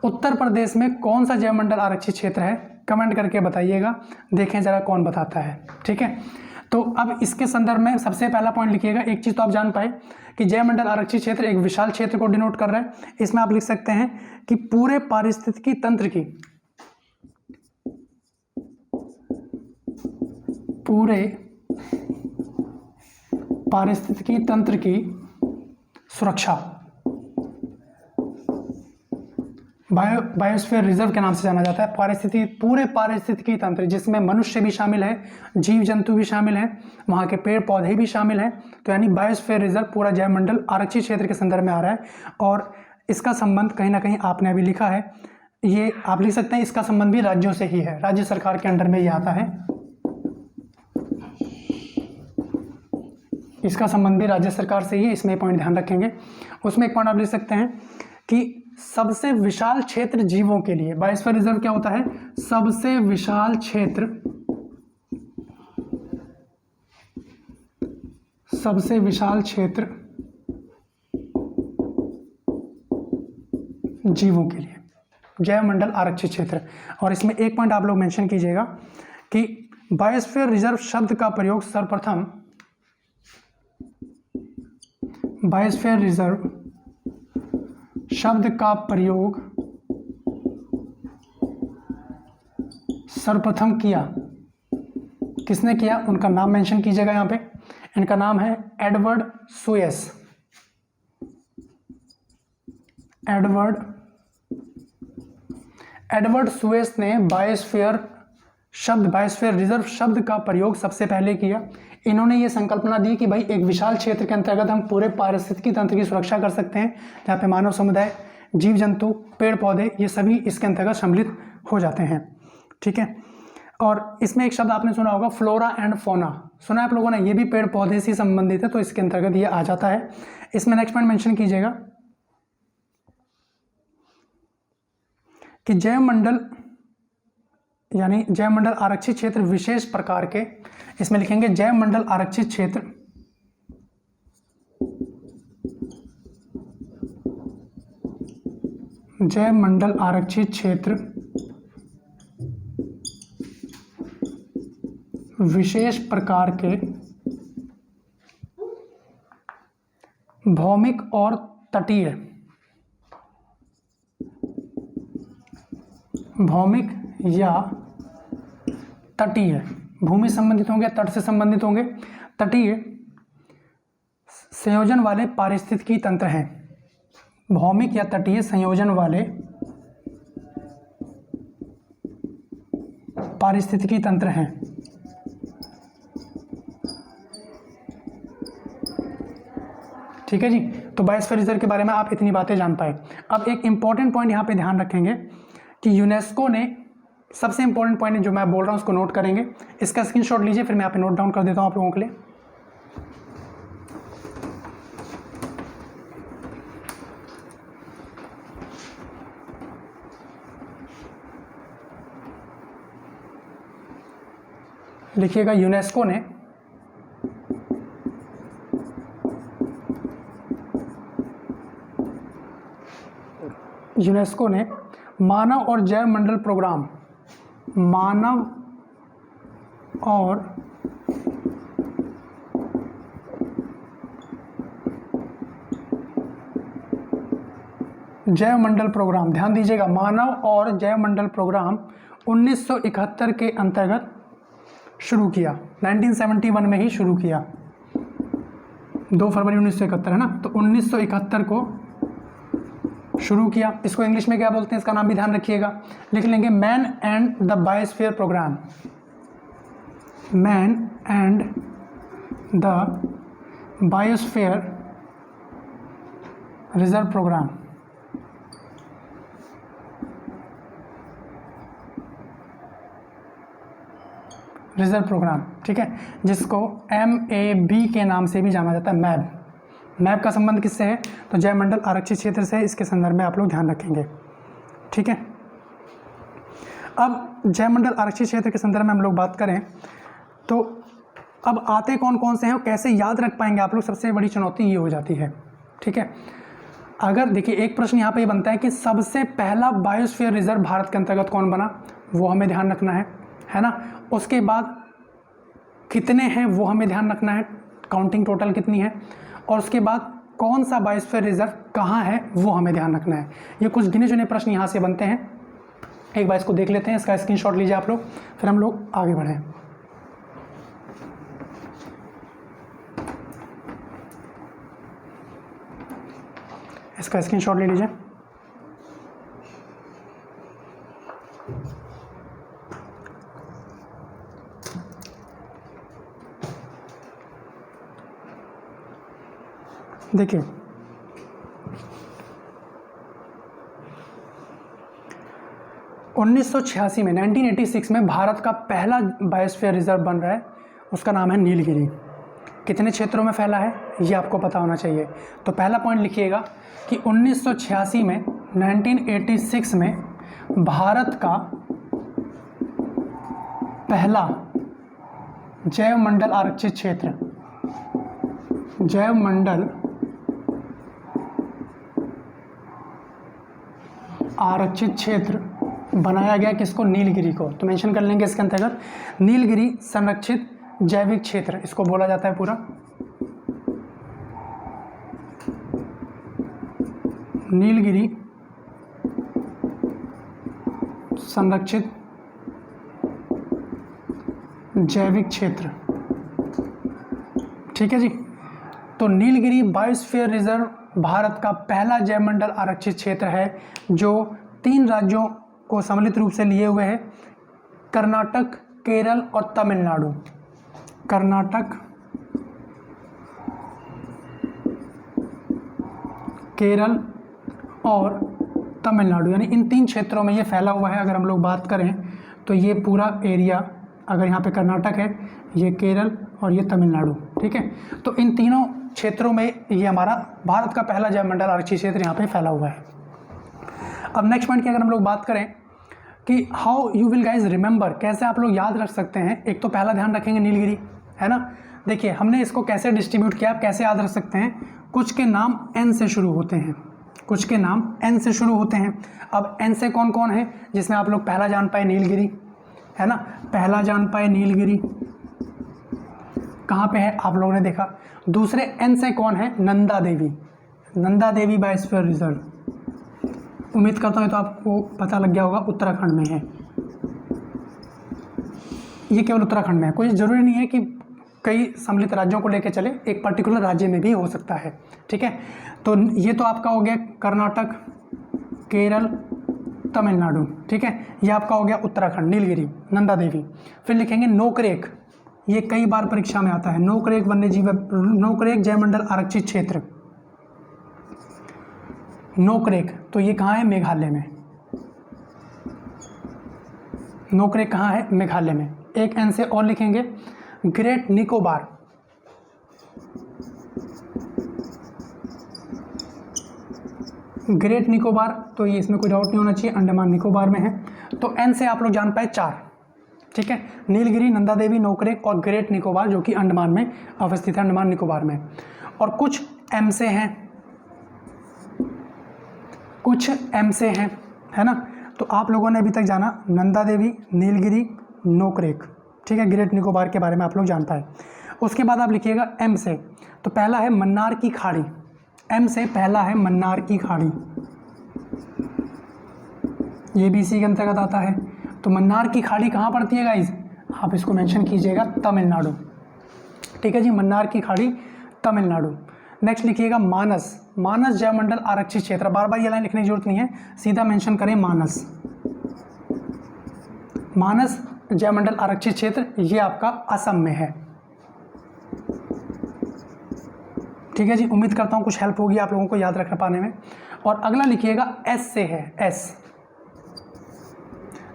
[SPEAKER 1] उत्तर प्रदेश में कौन सा जैव मंडल आरक्षित क्षेत्र है, कमेंट करके बताइएगा, देखें जरा कौन बताता है। ठीक है, तो अब इसके संदर्भ में सबसे पहला पॉइंट लिखिएगा। एक चीज तो आप जान पाए कि जैव मंडल आरक्षित क्षेत्र एक विशाल क्षेत्र को डिनोट कर रहा है। इसमें आप लिख सकते हैं कि पूरे पारिस्थितिकी तंत्र की, पूरे पारिस्थितिकी तंत्र की सुरक्षा, बायोस्फीयर रिजर्व के नाम से जाना जाता है। पूरे पारिस्थितिकी तंत्र जिसमें मनुष्य भी शामिल है, जीव जंतु भी शामिल हैं, वहाँ के पेड़ पौधे भी शामिल हैं। तो यानी बायोस्फीयर रिजर्व पूरा जैवमंडल आरक्षित क्षेत्र के संदर्भ में आ रहा है। और इसका संबंध कहीं ना कहीं आपने अभी लिखा है, ये आप लिख सकते हैं, इसका संबंध भी राज्यों से ही है, राज्य सरकार के अंडर में ये आता है। इसका संबंध भी राज्य सरकार से ही है, इसमें पॉइंट ध्यान रखेंगे। उसमें एक पॉइंट आप लिख सकते हैं कि सबसे विशाल क्षेत्र जीवों के लिए, बायोस्फीयर रिजर्व क्या होता है? सबसे विशाल क्षेत्र, सबसे विशाल क्षेत्र जीवों के लिए, जैवमंडल आरक्षित क्षेत्र। और इसमें एक पॉइंट आप लोग मेंशन कीजिएगा कि बायोस्फीयर रिजर्व शब्द का प्रयोग सर्वप्रथम, बायोस्फीयर रिजर्व शब्द का प्रयोग सर्वप्रथम किया, किसने किया? उनका नाम मेंशन कीजिएगा यहां पे। इनका नाम है एडवर्ड सुएस। एडवर्ड सुएस ने बायोस्फीयर रिजर्व शब्द का प्रयोग सबसे पहले किया। इन्होंने ये संकल्पना दी कि भाई एक विशाल क्षेत्र के अंतर्गत हम पूरे पारिस्थितिकी तंत्र की सुरक्षा कर सकते हैं, जहाँ पे मानव समुदाय, जीव जंतु, पेड़ पौधे, ये सभी इसके अंतर्गत सम्मिलित हो जाते हैं। ठीक है। और इसमें एक शब्द आपने सुना होगा, फ्लोरा एंड फोना, सुना है आप लोगों ने? ये भी पेड़ पौधे से संबंधित है, तो इसके अंतर्गत ये आ जाता है। इसमें नेक्स्ट पॉइंट मेंशन कीजिएगा कि जैवमंडल यानी जैवमंडल आरक्षित क्षेत्र विशेष प्रकार के, इसमें लिखेंगे जैवमंडल आरक्षित क्षेत्र, जैवमंडल आरक्षित क्षेत्र विशेष प्रकार के भौमिक और तटीय, भौमिक या तटीय, भूमि संबंधित होंगे, तट से संबंधित होंगे, तटीय संयोजन वाले पारिस्थितिकी तंत्र हैं। भौमिक या तटीय संयोजन वाले पारिस्थितिकी तंत्र हैं। ठीक है जी। तो बायोस्फीयर रिजर्व के बारे में आप इतनी बातें जान पाए। अब एक इंपॉर्टेंट पॉइंट यहाँ पे ध्यान रखेंगे कि यूनेस्को ने, सबसे इंपॉर्टेंट पॉइंट जो मैं बोल रहा हूँ उसको नोट करेंगे, इसका स्क्रीनशॉट लीजिए, फिर मैं यहाँ पे नोट डाउन कर देता हूँ आप लोगों के लिए। लिखिएगा, यूनेस्को ने मानव और जैवमंडल प्रोग्राम, मानव और जैवमंडल प्रोग्राम, ध्यान दीजिएगा, मानव और जैवमंडल प्रोग्राम 1971 के अंतर्गत शुरू किया। 1971 में ही शुरू किया, 2 फरवरी 1971 है ना, तो 1971 को शुरू किया। इसको इंग्लिश में क्या बोलते हैं, इसका नाम भी ध्यान रखिएगा, लिख लेंगे man and the biosphere programme, man and the biosphere reserve programme. Reserve programme, ठीक है, जिसको MAB के नाम से भी जाना जाता है, मैब। मैप का संबंध किससे है? तो जैवमंडल आरक्षित क्षेत्र से है। इसके संदर्भ में आप लोग ध्यान रखेंगे। ठीक है। अब जैवमंडल आरक्षित क्षेत्र के संदर्भ में हम लोग बात करें तो अब आते कौन कौन से हैं और कैसे याद रख पाएंगे आप लोग, सबसे बड़ी चुनौती ये हो जाती है। ठीक है। अगर देखिए, एक प्रश्न यहाँ पे ये बनता है कि सबसे पहला बायोस्फीयर रिजर्व भारत के अंतर्गत कौन बना, वो हमें ध्यान रखना है ना। उसके बाद कितने हैं वो हमें ध्यान रखना है, काउंटिंग टोटल कितनी है, और उसके बाद कौन सा बायोस्फीयर रिजर्व कहाँ है वो हमें ध्यान रखना है। ये कुछ गिने चुने प्रश्न यहाँ से बनते हैं। एक बार इसको देख लेते हैं, इसका स्क्रीनशॉट लीजिए आप लोग, फिर हम लोग आगे बढ़ें। इसका स्क्रीनशॉट ले लीजिए। देखिए, उन्नीस में 1986 में भारत का पहला बायोस्फीयर रिजर्व बन रहा है, उसका नाम है नीलगिरी। कितने क्षेत्रों में फैला है ये आपको पता होना चाहिए। तो पहला पॉइंट लिखिएगा कि 1986 में 1986 में भारत का पहला जैवमंडल आरक्षित क्षेत्र, जैवमंडल आरक्षित क्षेत्र बनाया गया, किसको? नीलगिरी को। तो मेंशन कर लेंगे इसके अंतर्गत नीलगिरी संरक्षित जैविक क्षेत्र इसको बोला जाता है पूरा। नीलगिरी संरक्षित जैविक क्षेत्र, ठीक है जी। तो नीलगिरी बायोस्फीयर रिजर्व भारत का पहला जैवमंडल आरक्षित क्षेत्र है जो 3 राज्यों को सम्मिलित रूप से लिए हुए है, कर्नाटक, केरल और तमिलनाडु। कर्नाटक, केरल और तमिलनाडु, यानी इन 3 क्षेत्रों में ये फैला हुआ है। अगर हम लोग बात करें तो ये पूरा एरिया, अगर यहाँ पे कर्नाटक है, ये केरल और ये तमिलनाडु, ठीक है। तो इन तीनों क्षेत्रों में ये हमारा भारत का पहला जैवमंडल आरक्षित क्षेत्र यहाँ पे फैला हुआ है। अब नेक्स्ट पॉइंट की अगर हम लोग बात करें कि how you will guys remember, कैसे आप लोग याद रख सकते हैं। एक तो पहला ध्यान रखेंगे नीलगिरी, है ना। देखिए हमने इसको कैसे डिस्ट्रीब्यूट किया, आप कैसे याद रख सकते हैं। कुछ के नाम एन से शुरू होते हैं, कुछ के नाम एन से शुरू होते हैं। अब एन से कौन कौन है, जिसमें आप लोग पहला जान पाए नीलगिरी, है ना। पहला जान पाए नीलगिरी कहाँ पे है, आप लोगों ने देखा। दूसरे एन से कौन है, नंदा देवी, नंदा देवी बायोस्फीयर रिजर्व। उम्मीद करता हूँ तो आपको पता लग गया होगा, उत्तराखंड में है। ये केवल उत्तराखंड में है, कोई ज़रूरी नहीं है कि कई सम्मिलित राज्यों को लेकर चले, एक पर्टिकुलर राज्य में भी हो सकता है, ठीक है। तो ये तो आपका हो गया कर्नाटक, केरल, तमिलनाडु, ठीक है। ये आपका हो गया उत्तराखंड, नीलगिरी, नंदा देवी। फिर लिखेंगे नोकरेक, ये कई बार परीक्षा में आता है, नोकरेक वन्यजीव, नोकरेक जैवमंडल आरक्षित क्षेत्र, नोकरेक। तो ये कहाँ है, मेघालय में। नोकरेक कहाँ है, मेघालय में। एक एन से और लिखेंगे ग्रेट निकोबार, ग्रेट निकोबार, तो ये इसमें कोई डाउट नहीं होना चाहिए, अंडमान निकोबार में है। तो एन से आप लोग जान पाए 4, ठीक है। नीलगिरी, नंदा देवी, नोकरेक और ग्रेट निकोबार, जो कि अंडमान में अवस्थित है, अंडमान निकोबार में। और कुछ एम से हैं, कुछ एम से हैं, है ना। तो आप लोगों ने अभी तक जाना नंदा देवी, नीलगिरी, नोकरेक, ठीक है। ग्रेट निकोबार के बारे में आप लोग जान पाए। उसके बाद आप लिखिएगा एम से, तो पहला है मन्नार की खाड़ी, एम से पहला है मन्नार की खाड़ी, ये भी इसी के अंतर्गत आता है। तो मन्नार की खाड़ी कहाँ पड़ती है गाइज, आप इसको मेंशन कीजिएगा, तमिलनाडु, ठीक है जी। मन्नार की खाड़ी तमिलनाडु। नेक्स्ट लिखिएगा मानस, मानस जैवमंडल आरक्षित क्षेत्र, बार बार ये लाइन लिखने की जरूरत नहीं है, सीधा मेंशन करें मानस, मानस जैवमंडल आरक्षित क्षेत्र, ये आपका असम में है, ठीक है जी। उम्मीद करता हूँ कुछ हेल्प होगी आप लोगों को याद रख पाने में। और अगला लिखिएगा एस से है, एस,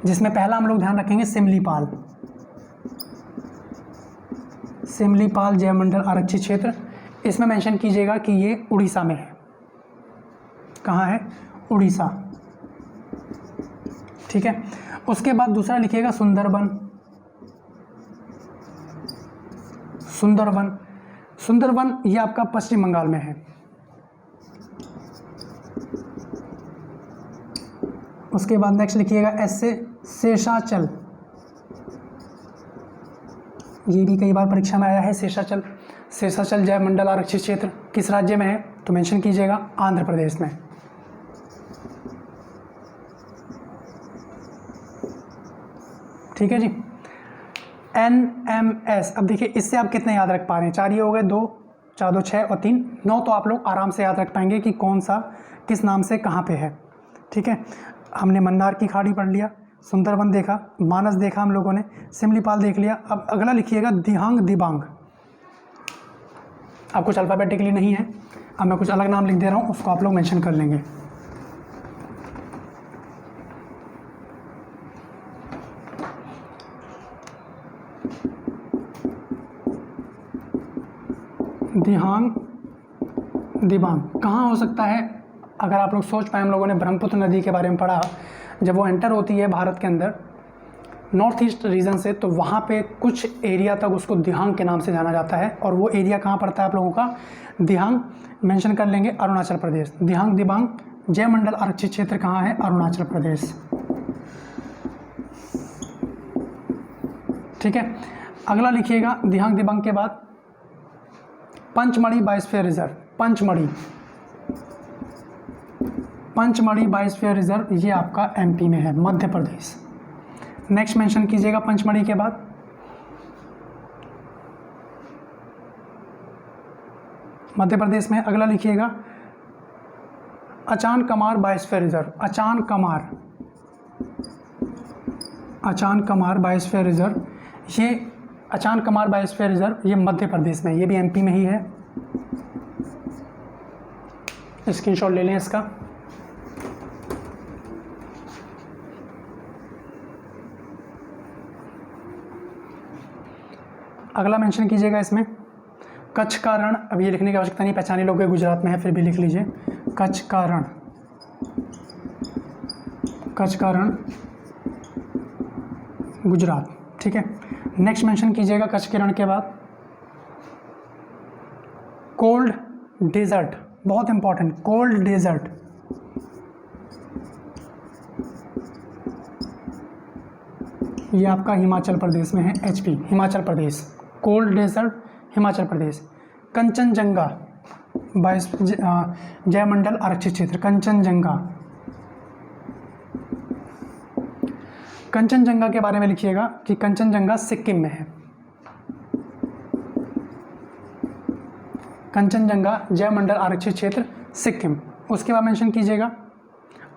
[SPEAKER 1] जिसमें पहला हम लोग ध्यान रखेंगे सिमलीपाल, सिमलीपाल जैवमंडल आरक्षित क्षेत्र। इसमें मेंशन कीजिएगा कि ये उड़ीसा में है, कहाँ है, उड़ीसा, ठीक है। उसके बाद दूसरा लिखिएगा सुंदरबन, सुंदरबन, सुंदरबन ये आपका पश्चिम बंगाल में है। उसके बाद नेक्स्ट लिखिएगा एस से शेषाचल, ये भी कई बार परीक्षा में आया है, शेषाचल, शेषाचल जैवमंडल आरक्षित क्षेत्र किस राज्य में है, तो मेंशन कीजिएगा आंध्र प्रदेश में, ठीक है जी। NMS, अब देखिए इससे आप कितने याद रख पा रहे हैं, 4 ये हो गए, 2 4 2 6 और 3 9, तो आप लोग आराम से याद रख पाएंगे कि कौन सा किस नाम से कहाँ पे है, ठीक है। हमने मन्नार की खाड़ी पढ़ लिया, सुंदरबन देखा, मानस देखा हम लोगों ने, सिमलीपाल देख लिया। अब अगला लिखिएगा दिहांग दिबांग, अब कुछ अल्फ़ाबेटिकली नहीं है, अब मैं कुछ अलग नाम लिख दे रहा हूँ, उसको आप लोग मेंशन कर लेंगे। दिहांग दिबांग कहाँ हो सकता है? अगर आप लोग सोच पाए, हम लोगों ने ब्रह्मपुत्र नदी के बारे में पढ़ा, जब वो एंटर होती है भारत के अंदर नॉर्थ ईस्ट रीजन से, तो वहाँ पे कुछ एरिया तक उसको दिहांग के नाम से जाना जाता है। और वो एरिया कहाँ पड़ता है आप लोगों का? दिहांग मेंशन कर लेंगे, अरुणाचल प्रदेश। दिहांग दिबांग जयमंडल आरक्षित क्षेत्र कहाँ है? अरुणाचल प्रदेश। ठीक है, अगला लिखिएगा दिहांग दिबांग के बाद Pachmarhi biosphere reserve. Pachmarhi biosphere reserve ये आपका एमपी में है, मध्य प्रदेश। नेक्स्ट मेंशन कीजिएगा पंचमढ़ी के बाद मध्य प्रदेश में। अगला लिखिएगा Achanakmar biosphere reserve. Achanakmar biosphere reserve, ये अचान कमार बायोस्फीयर रिजर्व ये मध्य प्रदेश में, ये भी एमपी में ही है। स्क्रीनशॉट ले लें इसका। अगला मेंशन कीजिएगा इसमें कच्छ का रण। अब ये लिखने की आवश्यकता नहीं, पहचानी लोग गुजरात में है, फिर भी लिख लीजिए कच्छ का रण गुजरात। ठीक है, नेक्स्ट मेंशन कीजिएगा कच्छ के रण के बाद कोल्ड डेजर्ट, बहुत इंपॉर्टेंट, कोल्ड डेजर्ट। ये आपका हिमाचल प्रदेश में है, HP Himachal Pradesh. Cold desert Himachal Pradesh. Kanchenjunga जयमंडल आरक्षित क्षेत्र। कंचनजंगा के बारे में लिखिएगा कि कंचनजंगा सिक्किम में है। कंचनजंगा जयमंडल आरक्षित क्षेत्र सिक्किम। उसके बाद मेंशन कीजिएगा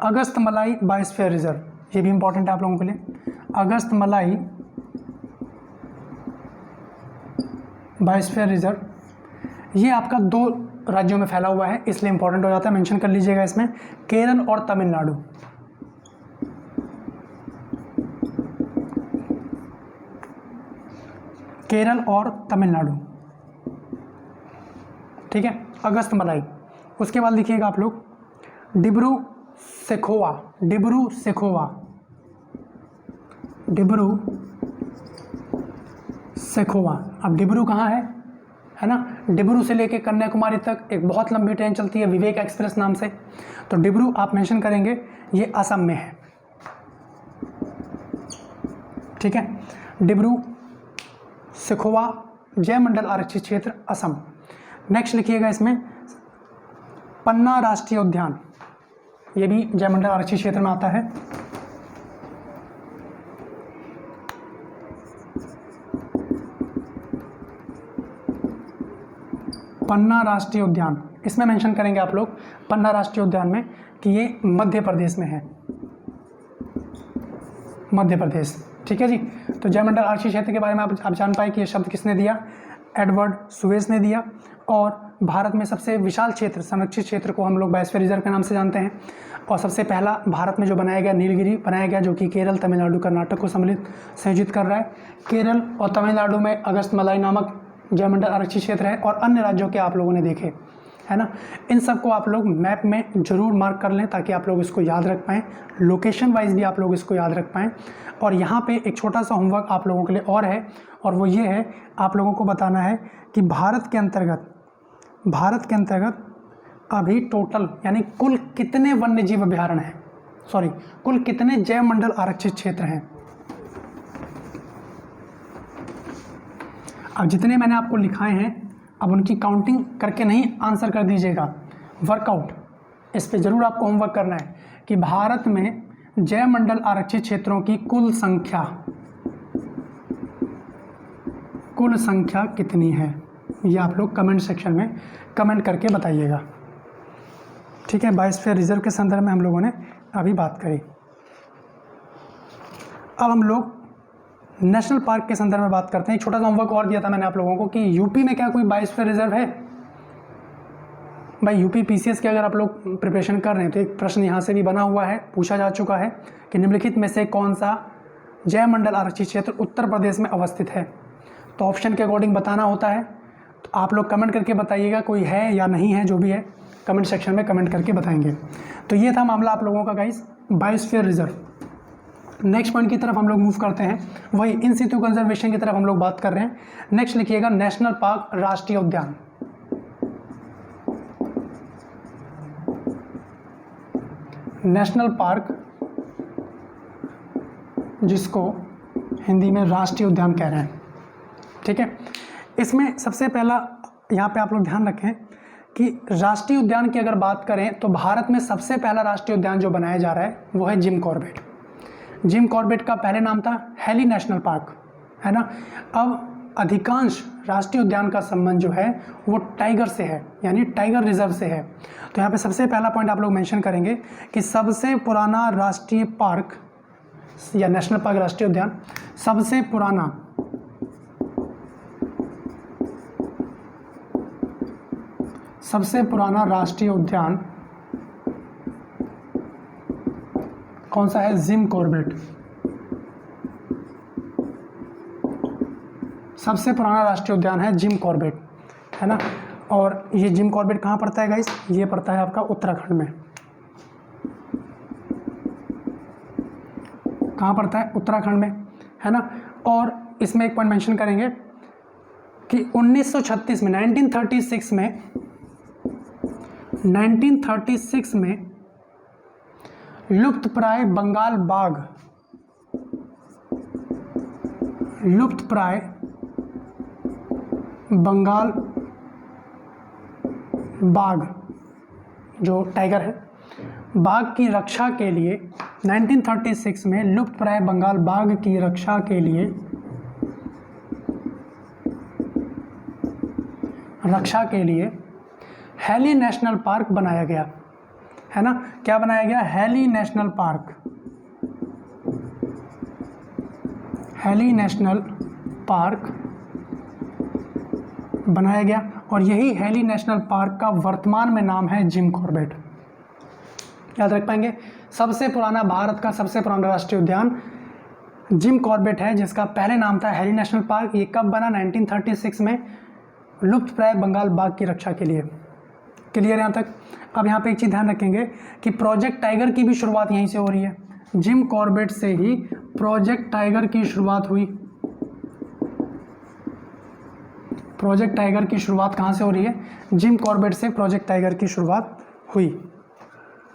[SPEAKER 1] अगस्तमलाई बायोस्फीयर रिजर्व, ये भी इंपॉर्टेंट है आप लोगों के लिए। अगस्तमलाई बायोस्फीयर रिजर्व ये आपका 2 राज्यों में फैला हुआ है, इसलिए इंपॉर्टेंट हो जाता है, मेंशन कर लीजिएगा इसमें केरल और तमिलनाडु। केरल और तमिलनाडु। ठीक है, अगस्तमलाई। उसके बाद लिखिएगा आप लोग डिब्रू सेखोवा। अब डिब्रू कहाँ है ना? डिब्रू से लेके कन्याकुमारी तक एक बहुत लंबी ट्रेन चलती है विवेक एक्सप्रेस नाम से, तो डिब्रू आप मेंशन करेंगे, ये असम में है। ठीक है, डिब्रू सेखोवा जयमंडल आरक्षित क्षेत्र असम। नेक्स्ट लिखिएगा इसमें पन्ना राष्ट्रीय उद्यान, ये भी जयमंडल आरक्षित क्षेत्र में आता है। पन्ना राष्ट्रीय उद्यान, इसमें मेंशन करेंगे आप लोग पन्ना राष्ट्रीय उद्यान में कि ये मध्य प्रदेश में है, मध्य प्रदेश। ठीक है जी, तो जयमंडल आरक्षित क्षेत्र के बारे में आप जान पाए कि ये शब्द किसने दिया? एडवर्ड सुवेज ने दिया। और भारत में सबसे विशाल क्षेत्र, संरक्षित क्षेत्र को हम लोग बायोस्फीयर रिजर्व के नाम से जानते हैं। और सबसे पहला भारत में जो बनाया गया नीलगिरी बनाया गया, जो कि केरल, तमिलनाडु, कर्नाटक को संयोजित कर रहा है। केरल और तमिलनाडु में अगस्तमलाई नामक जयमंडल आरक्षित क्षेत्र है, और अन्य राज्यों के आप लोगों ने देखे है ना। इन सब को आप लोग मैप में जरूर मार्क कर लें ताकि आप लोग इसको याद रख पाएँ, लोकेशन वाइज भी आप लोग इसको याद रख पाएँ। और यहाँ पे एक छोटा सा होमवर्क आप लोगों के लिए और है, और वो ये है, आप लोगों को बताना है कि भारत के अंतर्गत अभी टोटल यानी कुल कितने वन्यजीव अभयारण्य हैं, कुल कितने जयमंडल आरक्षित क्षेत्र हैं। अब जितने मैंने आपको लिखाए हैं, अब उनकी काउंटिंग करके नहीं आंसर कर दीजिएगा, वर्कआउट इस पे जरूर आपको होमवर्क करना है कि भारत में जयमंडल आरक्षित क्षेत्रों की कुल संख्या कितनी है, ये आप लोग कमेंट सेक्शन में कमेंट करके बताइएगा। ठीक है, बायोस्फीयर रिजर्व के संदर्भ में हम लोगों ने अभी बात करी। अब हम लोग नेशनल पार्क के संदर्भ में बात करते हैं। एक छोटा सा होमवर्क और दिया था मैंने आप लोगों को कि यूपी में क्या कोई बायोस्फीयर रिजर्व है? भाई यूपी पीसीएस की अगर आप लोग प्रिपरेशन कर रहे हैं तो एक प्रश्न यहाँ से भी बना हुआ है, पूछा जा चुका है कि निम्नलिखित में से कौन सा जयमंडल आरक्षित क्षेत्र उत्तर प्रदेश में अवस्थित है। तो ऑप्शन के अकॉर्डिंग बताना होता है। तो आप लोग कमेंट करके बताइएगा कोई है या नहीं है, जो भी है कमेंट सेक्शन में कमेंट करके बताएंगे। तो ये था मामला आप लोगों का guys biosphere reserve. Next point की तरफ हम लोग मूव करते हैं, वही इन सितु कंजर्वेशन की तरफ हम लोग बात कर रहे हैं। नेक्स्ट लिखिएगा नेशनल पार्क, राष्ट्रीय उद्यान। नेशनल पार्क जिसको हिंदी में राष्ट्रीय उद्यान कह रहे हैं, ठीक है। इसमें सबसे पहला यहाँ पे आप लोग ध्यान रखें कि राष्ट्रीय उद्यान की अगर बात करें तो भारत में सबसे पहला राष्ट्रीय उद्यान जो बनाया जा रहा है वो है जिम कॉर्बेट। जिम कॉर्बेट का पहले नाम था हेली नेशनल पार्क, है ना। अब अधिकांश राष्ट्रीय उद्यान का संबंध जो है वो टाइगर से है, यानी टाइगर रिजर्व से है। तो यहाँ पे सबसे पहला पॉइंट आप लोग मेंशन करेंगे कि सबसे पुराना राष्ट्रीय पार्क या नेशनल पार्क राष्ट्रीय उद्यान, सबसे पुराना राष्ट्रीय उद्यान कौन सा है? Jim Corbett. सबसे पुराना राष्ट्रीय उद्यान है जिम कॉर्बेट, है ना। और ये जिम कॉर्बेट कहाँ पड़ता है गाइस? ये पड़ता है आपका उत्तराखंड में। कहाँ पड़ता है? उत्तराखंड में, है ना। और इसमें एक पॉइंट मेंशन करेंगे कि 1936 में 1936 में लुप्तप्राय बंगाल बाघ जो टाइगर है, बाघ की रक्षा के लिए 1936 में लुप्तप्राय बंगाल बाघ की रक्षा के लिए हेली नेशनल पार्क बनाया गया, है ना। क्या बनाया गया? हेली नेशनल पार्क बनाया गया। और यही हेली नेशनल पार्क का वर्तमान में नाम है जिम कॉर्बेट। याद रख पाएंगे, सबसे पुराना, भारत का सबसे पुराना राष्ट्रीय उद्यान जिम कॉर्बेट है, जिसका पहले नाम था हेली नेशनल पार्क। ये कब बना? 1936 में, लुप्तप्राय बंगाल बाघ की रक्षा के लिए। क्लियर यहाँ तक? अब यहाँ पे एक चीज़ ध्यान रखेंगे कि प्रोजेक्ट टाइगर की भी शुरुआत यहीं से हो रही है। जिम कॉर्बेट से ही प्रोजेक्ट टाइगर की शुरुआत हुई। प्रोजेक्ट टाइगर की शुरुआत कहाँ से हो रही है? जिम कॉर्बेट से प्रोजेक्ट टाइगर की शुरुआत हुई,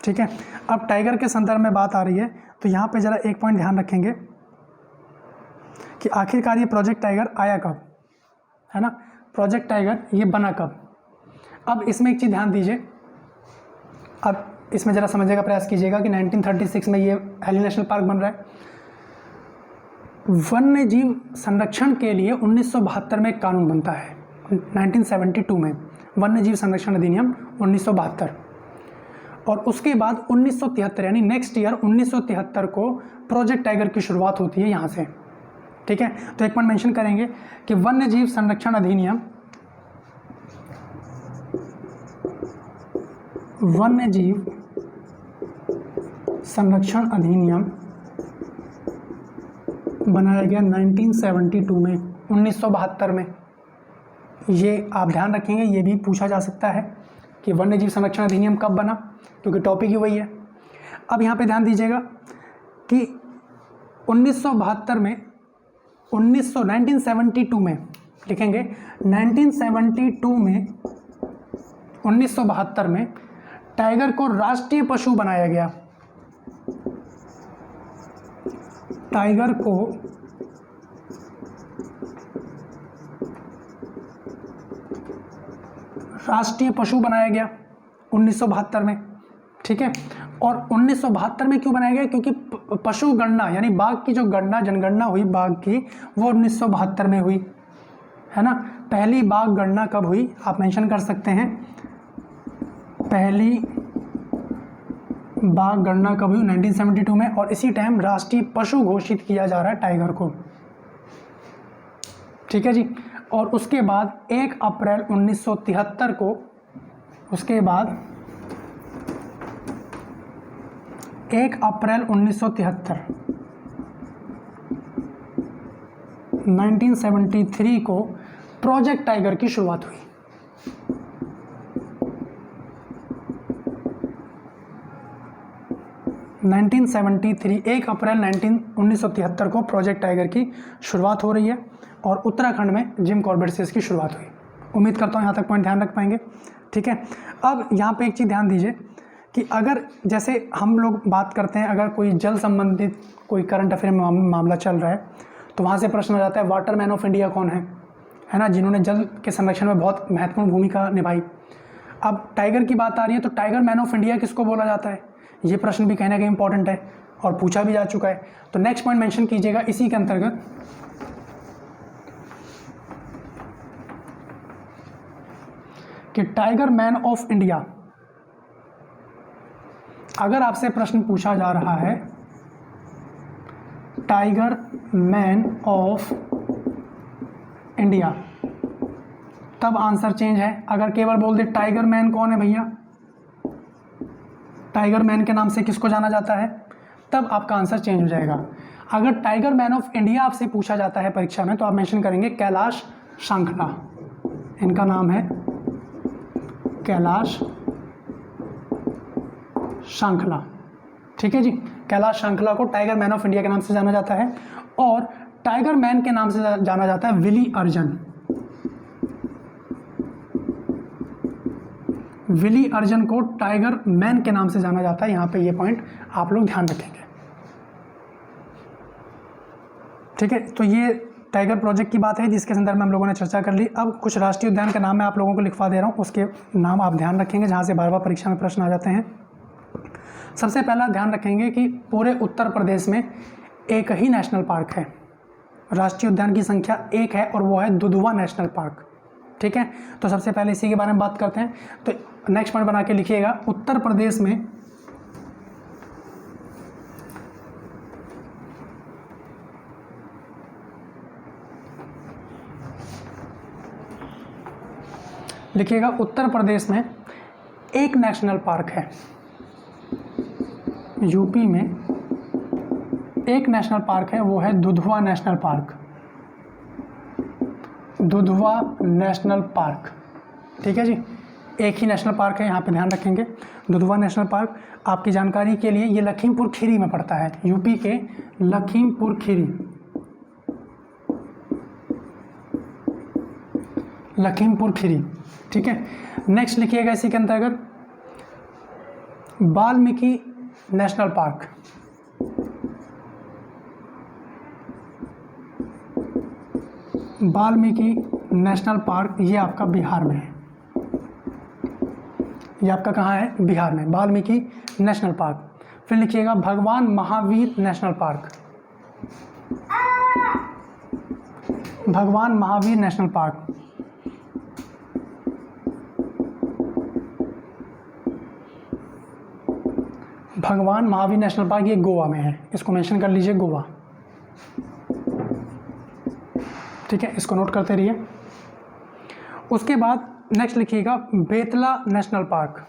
[SPEAKER 1] ठीक है। अब टाइगर के संदर्भ में बात आ रही है तो यहाँ पे ज़रा एक पॉइंट ध्यान रखेंगे कि आखिरकार ये प्रोजेक्ट टाइगर आया कब, है ना। प्रोजेक्ट टाइगर ये बना कब? अब इसमें एक चीज़ ध्यान दीजिए, अब इसमें ज़रा समझने का प्रयास कीजिएगा कि 1936 में ये हेली नेशनल पार्क बन रहा है। वन्य जीव संरक्षण के लिए 1972 में एक कानून बनता है, 1972 में वन्य जीव संरक्षण अधिनियम 1972। और उसके बाद 1973 यानी नेक्स्ट ईयर 1973 को प्रोजेक्ट टाइगर की शुरुआत होती है यहाँ से, ठीक है। तो एक पॉइंट मेंशन करेंगे कि वन्य जीव संरक्षण अधिनियम बनाया गया 1972 में, 1972 में। ये आप ध्यान रखेंगे, ये भी पूछा जा सकता है कि वन्य जीव संरक्षण अधिनियम कब बना, क्योंकि टॉपिक ही वही है। अब यहाँ पे ध्यान दीजिएगा कि 1972 में 1972 में लिखेंगे 1972 में 1972 में टाइगर को राष्ट्रीय पशु बनाया गया। टाइगर को राष्ट्रीय पशु बनाया गया 1972 में, ठीक है। और 1972 में क्यों बनाया गया? क्योंकि पशु गणना यानी बाघ की जो गणना, जनगणना हुई बाघ की, वो 1972 में हुई, है ना। पहली बाघ गणना कब हुई आप मेंशन कर सकते हैं, पहली बाघ गणना कब हुई? 1972 में। और इसी टाइम राष्ट्रीय पशु घोषित किया जा रहा है टाइगर को, ठीक है जी। और उसके बाद 1 अप्रैल 1973 को उसके बाद 1 अप्रैल 1973 को प्रोजेक्ट टाइगर की शुरुआत हुई। एक अप्रैल 1973 को प्रोजेक्ट टाइगर की शुरुआत हो रही है और उत्तराखंड में जिम कॉर्बेट से इसकी शुरुआत हुई। उम्मीद करता हूँ यहाँ तक पॉइंट ध्यान रख पाएंगे। ठीक है, अब यहाँ पे एक चीज़ ध्यान दीजिए कि अगर जैसे हम लोग बात करते हैं, अगर कोई जल संबंधित कोई करंट अफेयर में मामला चल रहा है तो वहाँ से प्रश्न आ जाता है वाटर मैन ऑफ इंडिया कौन है ना, जिन्होंने जल के संरक्षण में बहुत महत्वपूर्ण भूमिका निभाई। अब टाइगर की बात आ रही है तो टाइगर मैन ऑफ इंडिया किसको बोला जाता है, ये प्रश्न भी कहीं ना कहीं इंपॉर्टेंट है और पूछा भी जा चुका है। तो नेक्स्ट पॉइंट मेंशन कीजिएगा इसी के अंतर्गत कि टाइगर मैन ऑफ इंडिया, अगर आपसे प्रश्न पूछा जा रहा है टाइगर मैन ऑफ इंडिया, तब आंसर चेंज है। अगर केवल बोल दे टाइगर मैन कौन है भैया, टाइगर मैन के नाम से किसको जाना जाता है, तब आपका आंसर चेंज हो जाएगा। अगर टाइगर मैन ऑफ इंडिया आपसे पूछा जाता है परीक्षा में तो आप मेंशन करेंगे कैलाश सांखला, इनका नाम है कैलाश सांखला। ठीक है जी, कैलाश सांखला को टाइगर मैन ऑफ इंडिया के नाम से जाना जाता है और टाइगर मैन के नाम से जाना जाता है विली अर्जुन। विली अर्जुन को टाइगर मैन के नाम से जाना जाता है। यहाँ पे ये पॉइंट आप लोग ध्यान रखेंगे। ठीक है, तो ये टाइगर प्रोजेक्ट की बात है जिसके संदर्भ में हम लोगों ने चर्चा कर ली। अब कुछ राष्ट्रीय उद्यान के नाम मैं आप लोगों को लिखवा दे रहा हूँ, उसके नाम आप ध्यान रखेंगे जहाँ से बार बार परीक्षा में प्रश्न आ जाते हैं। सबसे पहला ध्यान रखेंगे कि पूरे उत्तर प्रदेश में एक ही नेशनल पार्क है, राष्ट्रीय उद्यान की संख्या एक है और वो है दुधवा नेशनल पार्क। ठीक है, तो सबसे पहले इसी के बारे में बात करते हैं। तो नेक्स्ट पॉइंट बना के लिखिएगा, उत्तर प्रदेश में लिखिएगा उत्तर प्रदेश में एक नेशनल पार्क है। यूपी में एक नेशनल पार्क है, वो है Dudhwa national park. Dudhwa national park, ठीक है जी, एक ही नेशनल पार्क है, यहाँ पे ध्यान रखेंगे। दुधवा नेशनल पार्क, आपकी जानकारी के लिए ये लखीमपुर खीरी में पड़ता है, यूपी के लखीमपुर खीरी, लखीमपुर खीरी। ठीक है, नेक्स्ट लिखिएगा इसी के अंतर्गत Valmiki national park. Valmiki national park ये आपका बिहार में है, ये आपका कहाँ है, बिहार में, वाल्मीकि नेशनल पार्क। फिर लिखिएगा भगवान महावीर नेशनल पार्क। भगवान महावीर नेशनल पार्क, भगवान महावीर नेशनल पार्क ये गोवा में है, इसको मेंशन कर लीजिए, गोवा। ठीक है, इसको नोट करते रहिए। उसके बाद नेक्स्ट लिखिएगा Betla national park.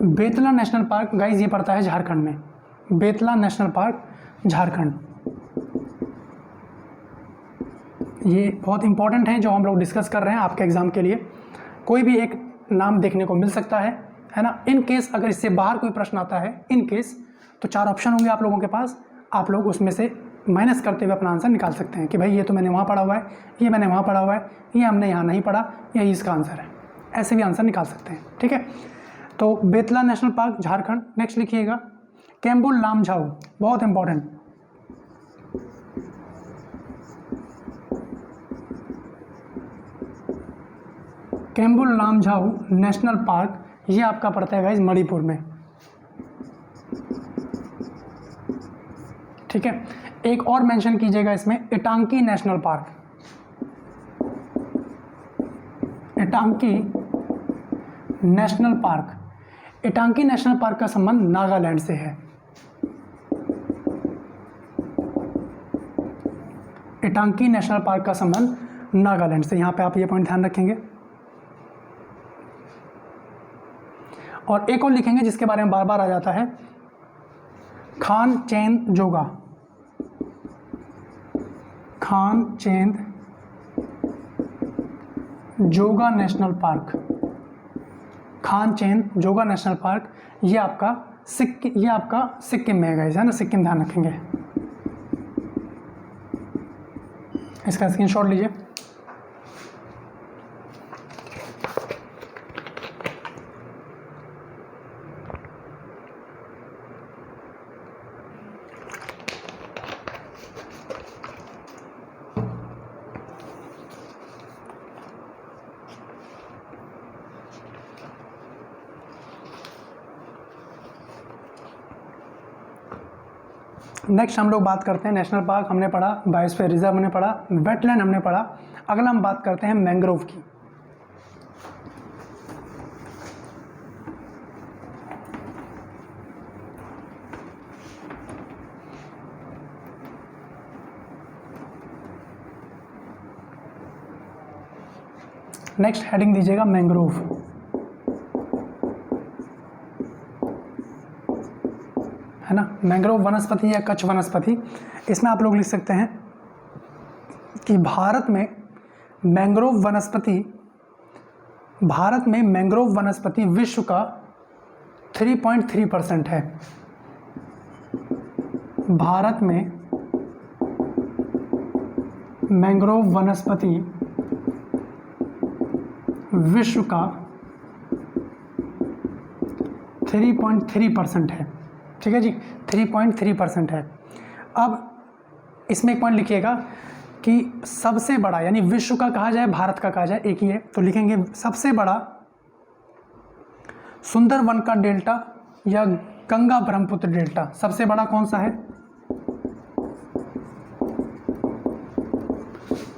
[SPEAKER 1] Betla national park guys ये पड़ता है झारखंड में, बेतला नेशनल पार्क झारखंड। ये बहुत इंपॉर्टेंट है जो हम लोग डिस्कस कर रहे हैं आपके एग्जाम के लिए। कोई भी एक नाम देखने को मिल सकता है ना। इन केस अगर इससे बाहर कोई प्रश्न आता है, इन केस, तो 4 ऑप्शन होंगे आप लोगों के पास, आप लोग उसमें से माइनस करते हुए अपना आंसर निकाल सकते हैं कि भाई ये तो मैंने वहाँ पढ़ा हुआ है, ये मैंने वहाँ पढ़ा हुआ है, ये हमने यहाँ नहीं पढ़ा, यही इसका आंसर है। ऐसे भी आंसर निकाल सकते हैं। ठीक है, तो Betla national park Jharkhand. Next लिखिएगा कैम्बुल लामझाऊ, बहुत इंपॉर्टेंट, कैम्बुल लामझाऊ नेशनल पार्क ये आपका पड़ता है गाइस मणिपुर में। ठीक है, एक और मेंशन कीजिएगा इसमें Intanki national park. Intanki national park, Intanki national park का संबंध नागालैंड से है। इटांकी नेशनल पार्क का संबंध नागालैंड से। यहाँ पे आप ये पॉइंट ध्यान रखेंगे। और एक और लिखेंगे जिसके बारे में बार बार आ जाता है, खानचेंदजोंगा, खानचेंदजोंगा नेशनल पार्क, खानचेंदजोंगा नेशनल पार्क, ये आपका सिक्किम में है, ना, सिक्किम ध्यान रखेंगे। इसका स्क्रीनशॉट लीजिए। नेक्स्ट हम लोग बात करते हैं, नेशनल पार्क हमने पढ़ा, बायोस्फीयर रिजर्व हमने पढ़ा, वेटलैंड हमने पढ़ा। अगला हम बात करते हैं मैंग्रोव की। नेक्स्ट हेडिंग दीजिएगा मैंग्रोव। है ना, मैंग्रोव वनस्पति या कच्छ वनस्पति। इसमें आप लोग लिख सकते हैं कि भारत में मैंग्रोव वनस्पति विश्व का 3.3% है। भारत में मैंग्रोव वनस्पति विश्व का 3.3% है। ठीक है जी, 3.3% है। अब इसमें एक पॉइंट लिखिएगा कि सबसे बड़ा, यानी विश्व का कहा जाए, भारत का कहा जाए, एक ही है, तो लिखेंगे सबसे बड़ा सुंदरवन का डेल्टा या गंगा ब्रह्मपुत्र डेल्टा। सबसे बड़ा कौन सा है?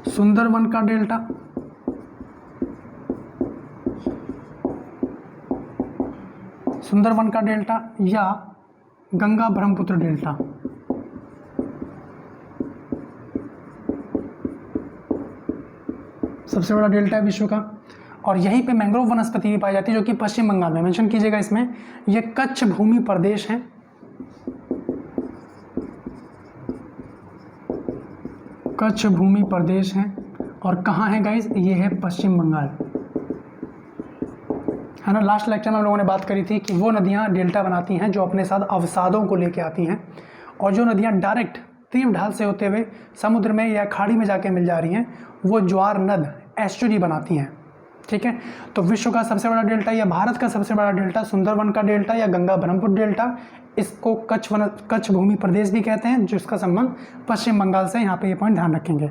[SPEAKER 1] सुंदरवन का डेल्टा, सुंदरवन का डेल्टा या गंगा ब्रह्मपुत्र डेल्टा। सबसे बड़ा डेल्टा है विश्व का। और यहीं पे मैंग्रोव वनस्पति भी पाई जाती है, जो कि पश्चिम बंगाल में, मेंशन कीजिएगा इसमें, ये कच्छ भूमि प्रदेश है। कच्छ भूमि प्रदेश है। और कहाँ है गाइस? ये है पश्चिम बंगाल, है ना। लास्ट लेक्चर में हम लोगों ने बात करी थी कि वो नदियाँ डेल्टा बनाती हैं जो अपने साथ अवसादों को लेके आती हैं, और जो नदियाँ डायरेक्ट तीव्र ढाल से होते हुए समुद्र में या खाड़ी में जाके मिल जा रही हैं, वो ज्वार नद एस्चुरी बनाती हैं। ठीक है, तो विश्व का सबसे बड़ा डेल्टा या भारत का सबसे बड़ा डेल्टा सुंदरवन का डेल्टा या गंगा ब्रह्मपुत्र डेल्टा, इसको कच्छ भूमि प्रदेश भी कहते हैं, जिसका संबंध पश्चिम बंगाल से। यहाँ पे ये पॉइंट ध्यान रखेंगे।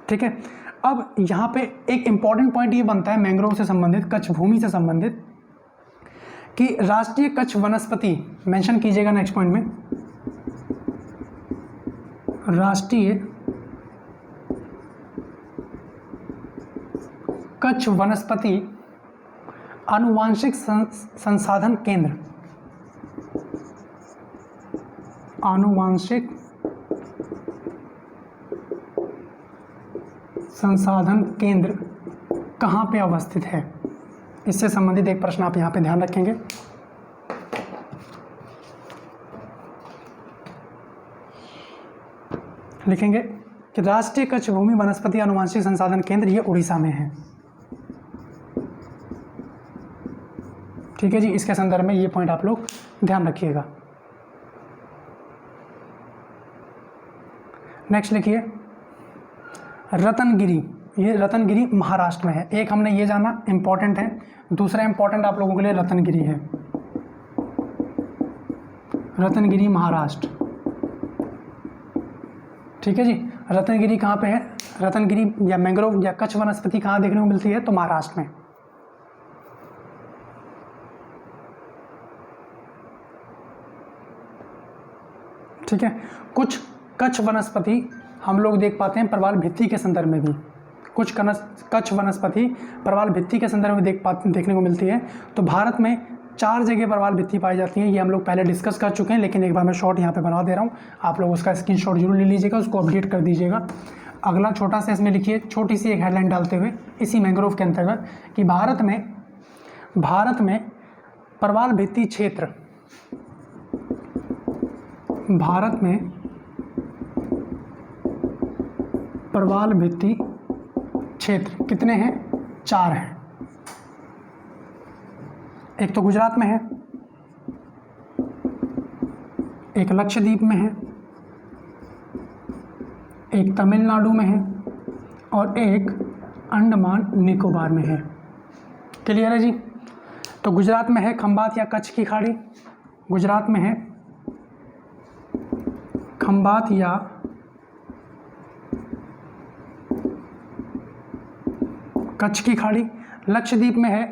[SPEAKER 1] ठीक है, अब यहाँ पे एक इम्पॉर्टेंट पॉइंट ये बनता है मैंग्रोव से संबंधित, कच्छ भूमि से संबंधित, कि राष्ट्रीय कच्छ वनस्पति, मेंशन कीजिएगा नेक्स्ट पॉइंट में, राष्ट्रीय कच्छ वनस्पति आनुवांशिक संसाधन केंद्र, आनुवांशिक संसाधन केंद्र कहाँ पे अवस्थित है? इससे संबंधित एक प्रश्न आप यहाँ पे ध्यान रखेंगे। लिखेंगे कि राष्ट्रीय कच्छ भूमि वनस्पति आनुवांशिक संसाधन केंद्र ये उड़ीसा में है। ठीक है जी, इसके संदर्भ में ये पॉइंट आप लोग ध्यान रखिएगा। नेक्स्ट लिखिए रत्नगिरी। ये रत्नगिरी महाराष्ट्र में है। एक हमने ये जाना इंपॉर्टेंट है, दूसरा इंपॉर्टेंट आप लोगों के लिए रत्नगिरी है, रत्नगिरी महाराष्ट्र। ठीक है जी, रत्नगिरी कहाँ पे है? रत्नगिरी या मैंग्रोव या कच्छ वनस्पति कहाँ देखने को मिलती है? तो महाराष्ट्र में। ठीक है, कुछ कच्छ वनस्पति हम लोग देख पाते हैं प्रवाल भित्ति के संदर्भ में भी, कुछ कच्छ वनस्पति प्रवाल भित्ति के संदर्भ में देखने को मिलती है। तो भारत में 4 जगह प्रवाल भित्ति पाई जाती हैं। ये हम लोग पहले डिस्कस कर चुके हैं, लेकिन एक बार मैं शॉर्ट यहाँ पे बना दे रहा हूँ, आप लोग उसका स्क्रीनशॉट जरूर ले लीजिएगा, उसको अपडेट कर दीजिएगा। अगला छोटा सा इसमें लिखिए, छोटी सी एक हेडलाइन डालते हुए इसी मैंग्रोव के अंतर्गत कि भारत में प्रवाल भित्ति क्षेत्र, भारत में प्रवाल भित्ति क्षेत्र कितने हैं? 4 हैं। एक तो गुजरात में है, एक लक्षद्वीप में है, एक तमिलनाडु में है और एक अंडमान निकोबार में है। क्लियर है जी? तो गुजरात में है खंबात या कच्छ की खाड़ी, गुजरात में है खंबात या कच्छ की खाड़ी, लक्षद्वीप में है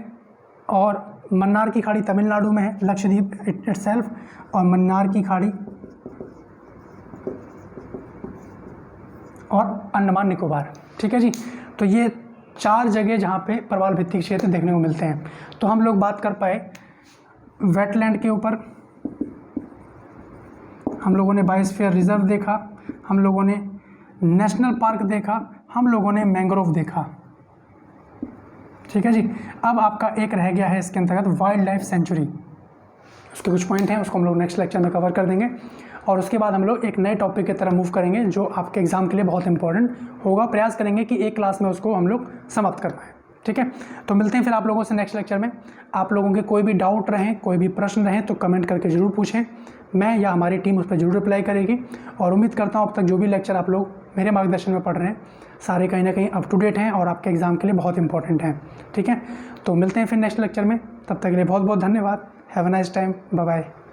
[SPEAKER 1] और मन्नार की खाड़ी तमिलनाडु में है, लक्षद्वीप इटसेल्फ और मन्नार की खाड़ी और अंडमान निकोबार। ठीक है जी? तो ये 4 जगह जहाँ पे प्रवाल भित्ति क्षेत्र देखने को मिलते हैं। तो हम लोग बात कर पाए वेटलैंड के ऊपर, हम लोगों ने बायोस्फीयर रिजर्व देखा, हम लोगों ने नेशनल पार्क देखा, हम लोगों ने मैंग्रोव देखा। ठीक है जी? अब आपका एक रह गया है इसके अंतर्गत वाइल्ड लाइफ सेंचुरी। उसके कुछ पॉइंट हैं, उसको हम लोग नेक्स्ट लेक्चर में कवर कर देंगे और उसके बाद हम लोग एक नए टॉपिक की तरफ मूव करेंगे जो आपके एग्जाम के लिए बहुत इंपॉर्टेंट होगा। प्रयास करेंगे कि एक क्लास में उसको हम लोग समाप्त कर पाएँ। ठीक है? तो मिलते हैं फिर आप लोगों से नेक्स्ट लेक्चर में। आप लोगों के कोई भी डाउट रहें, कोई भी प्रश्न रहें तो कमेंट करके ज़रूर पूछें, मैं या हमारी टीम उस पर जरूर रिप्लाई करेगी। और उम्मीद करता हूँ अब तक जो भी लेक्चर आप लोग मेरे मार्गदर्शन में पढ़ रहे हैं सारे कहीं ना कहीं अप टू डेट हैं और आपके एग्ज़ाम के लिए बहुत इंपॉर्टेंट हैं। ठीक है? तो मिलते हैं फिर नेक्स्ट लेक्चर में, तब तक के लिए बहुत बहुत धन्यवाद। Have a nice time, bye bye.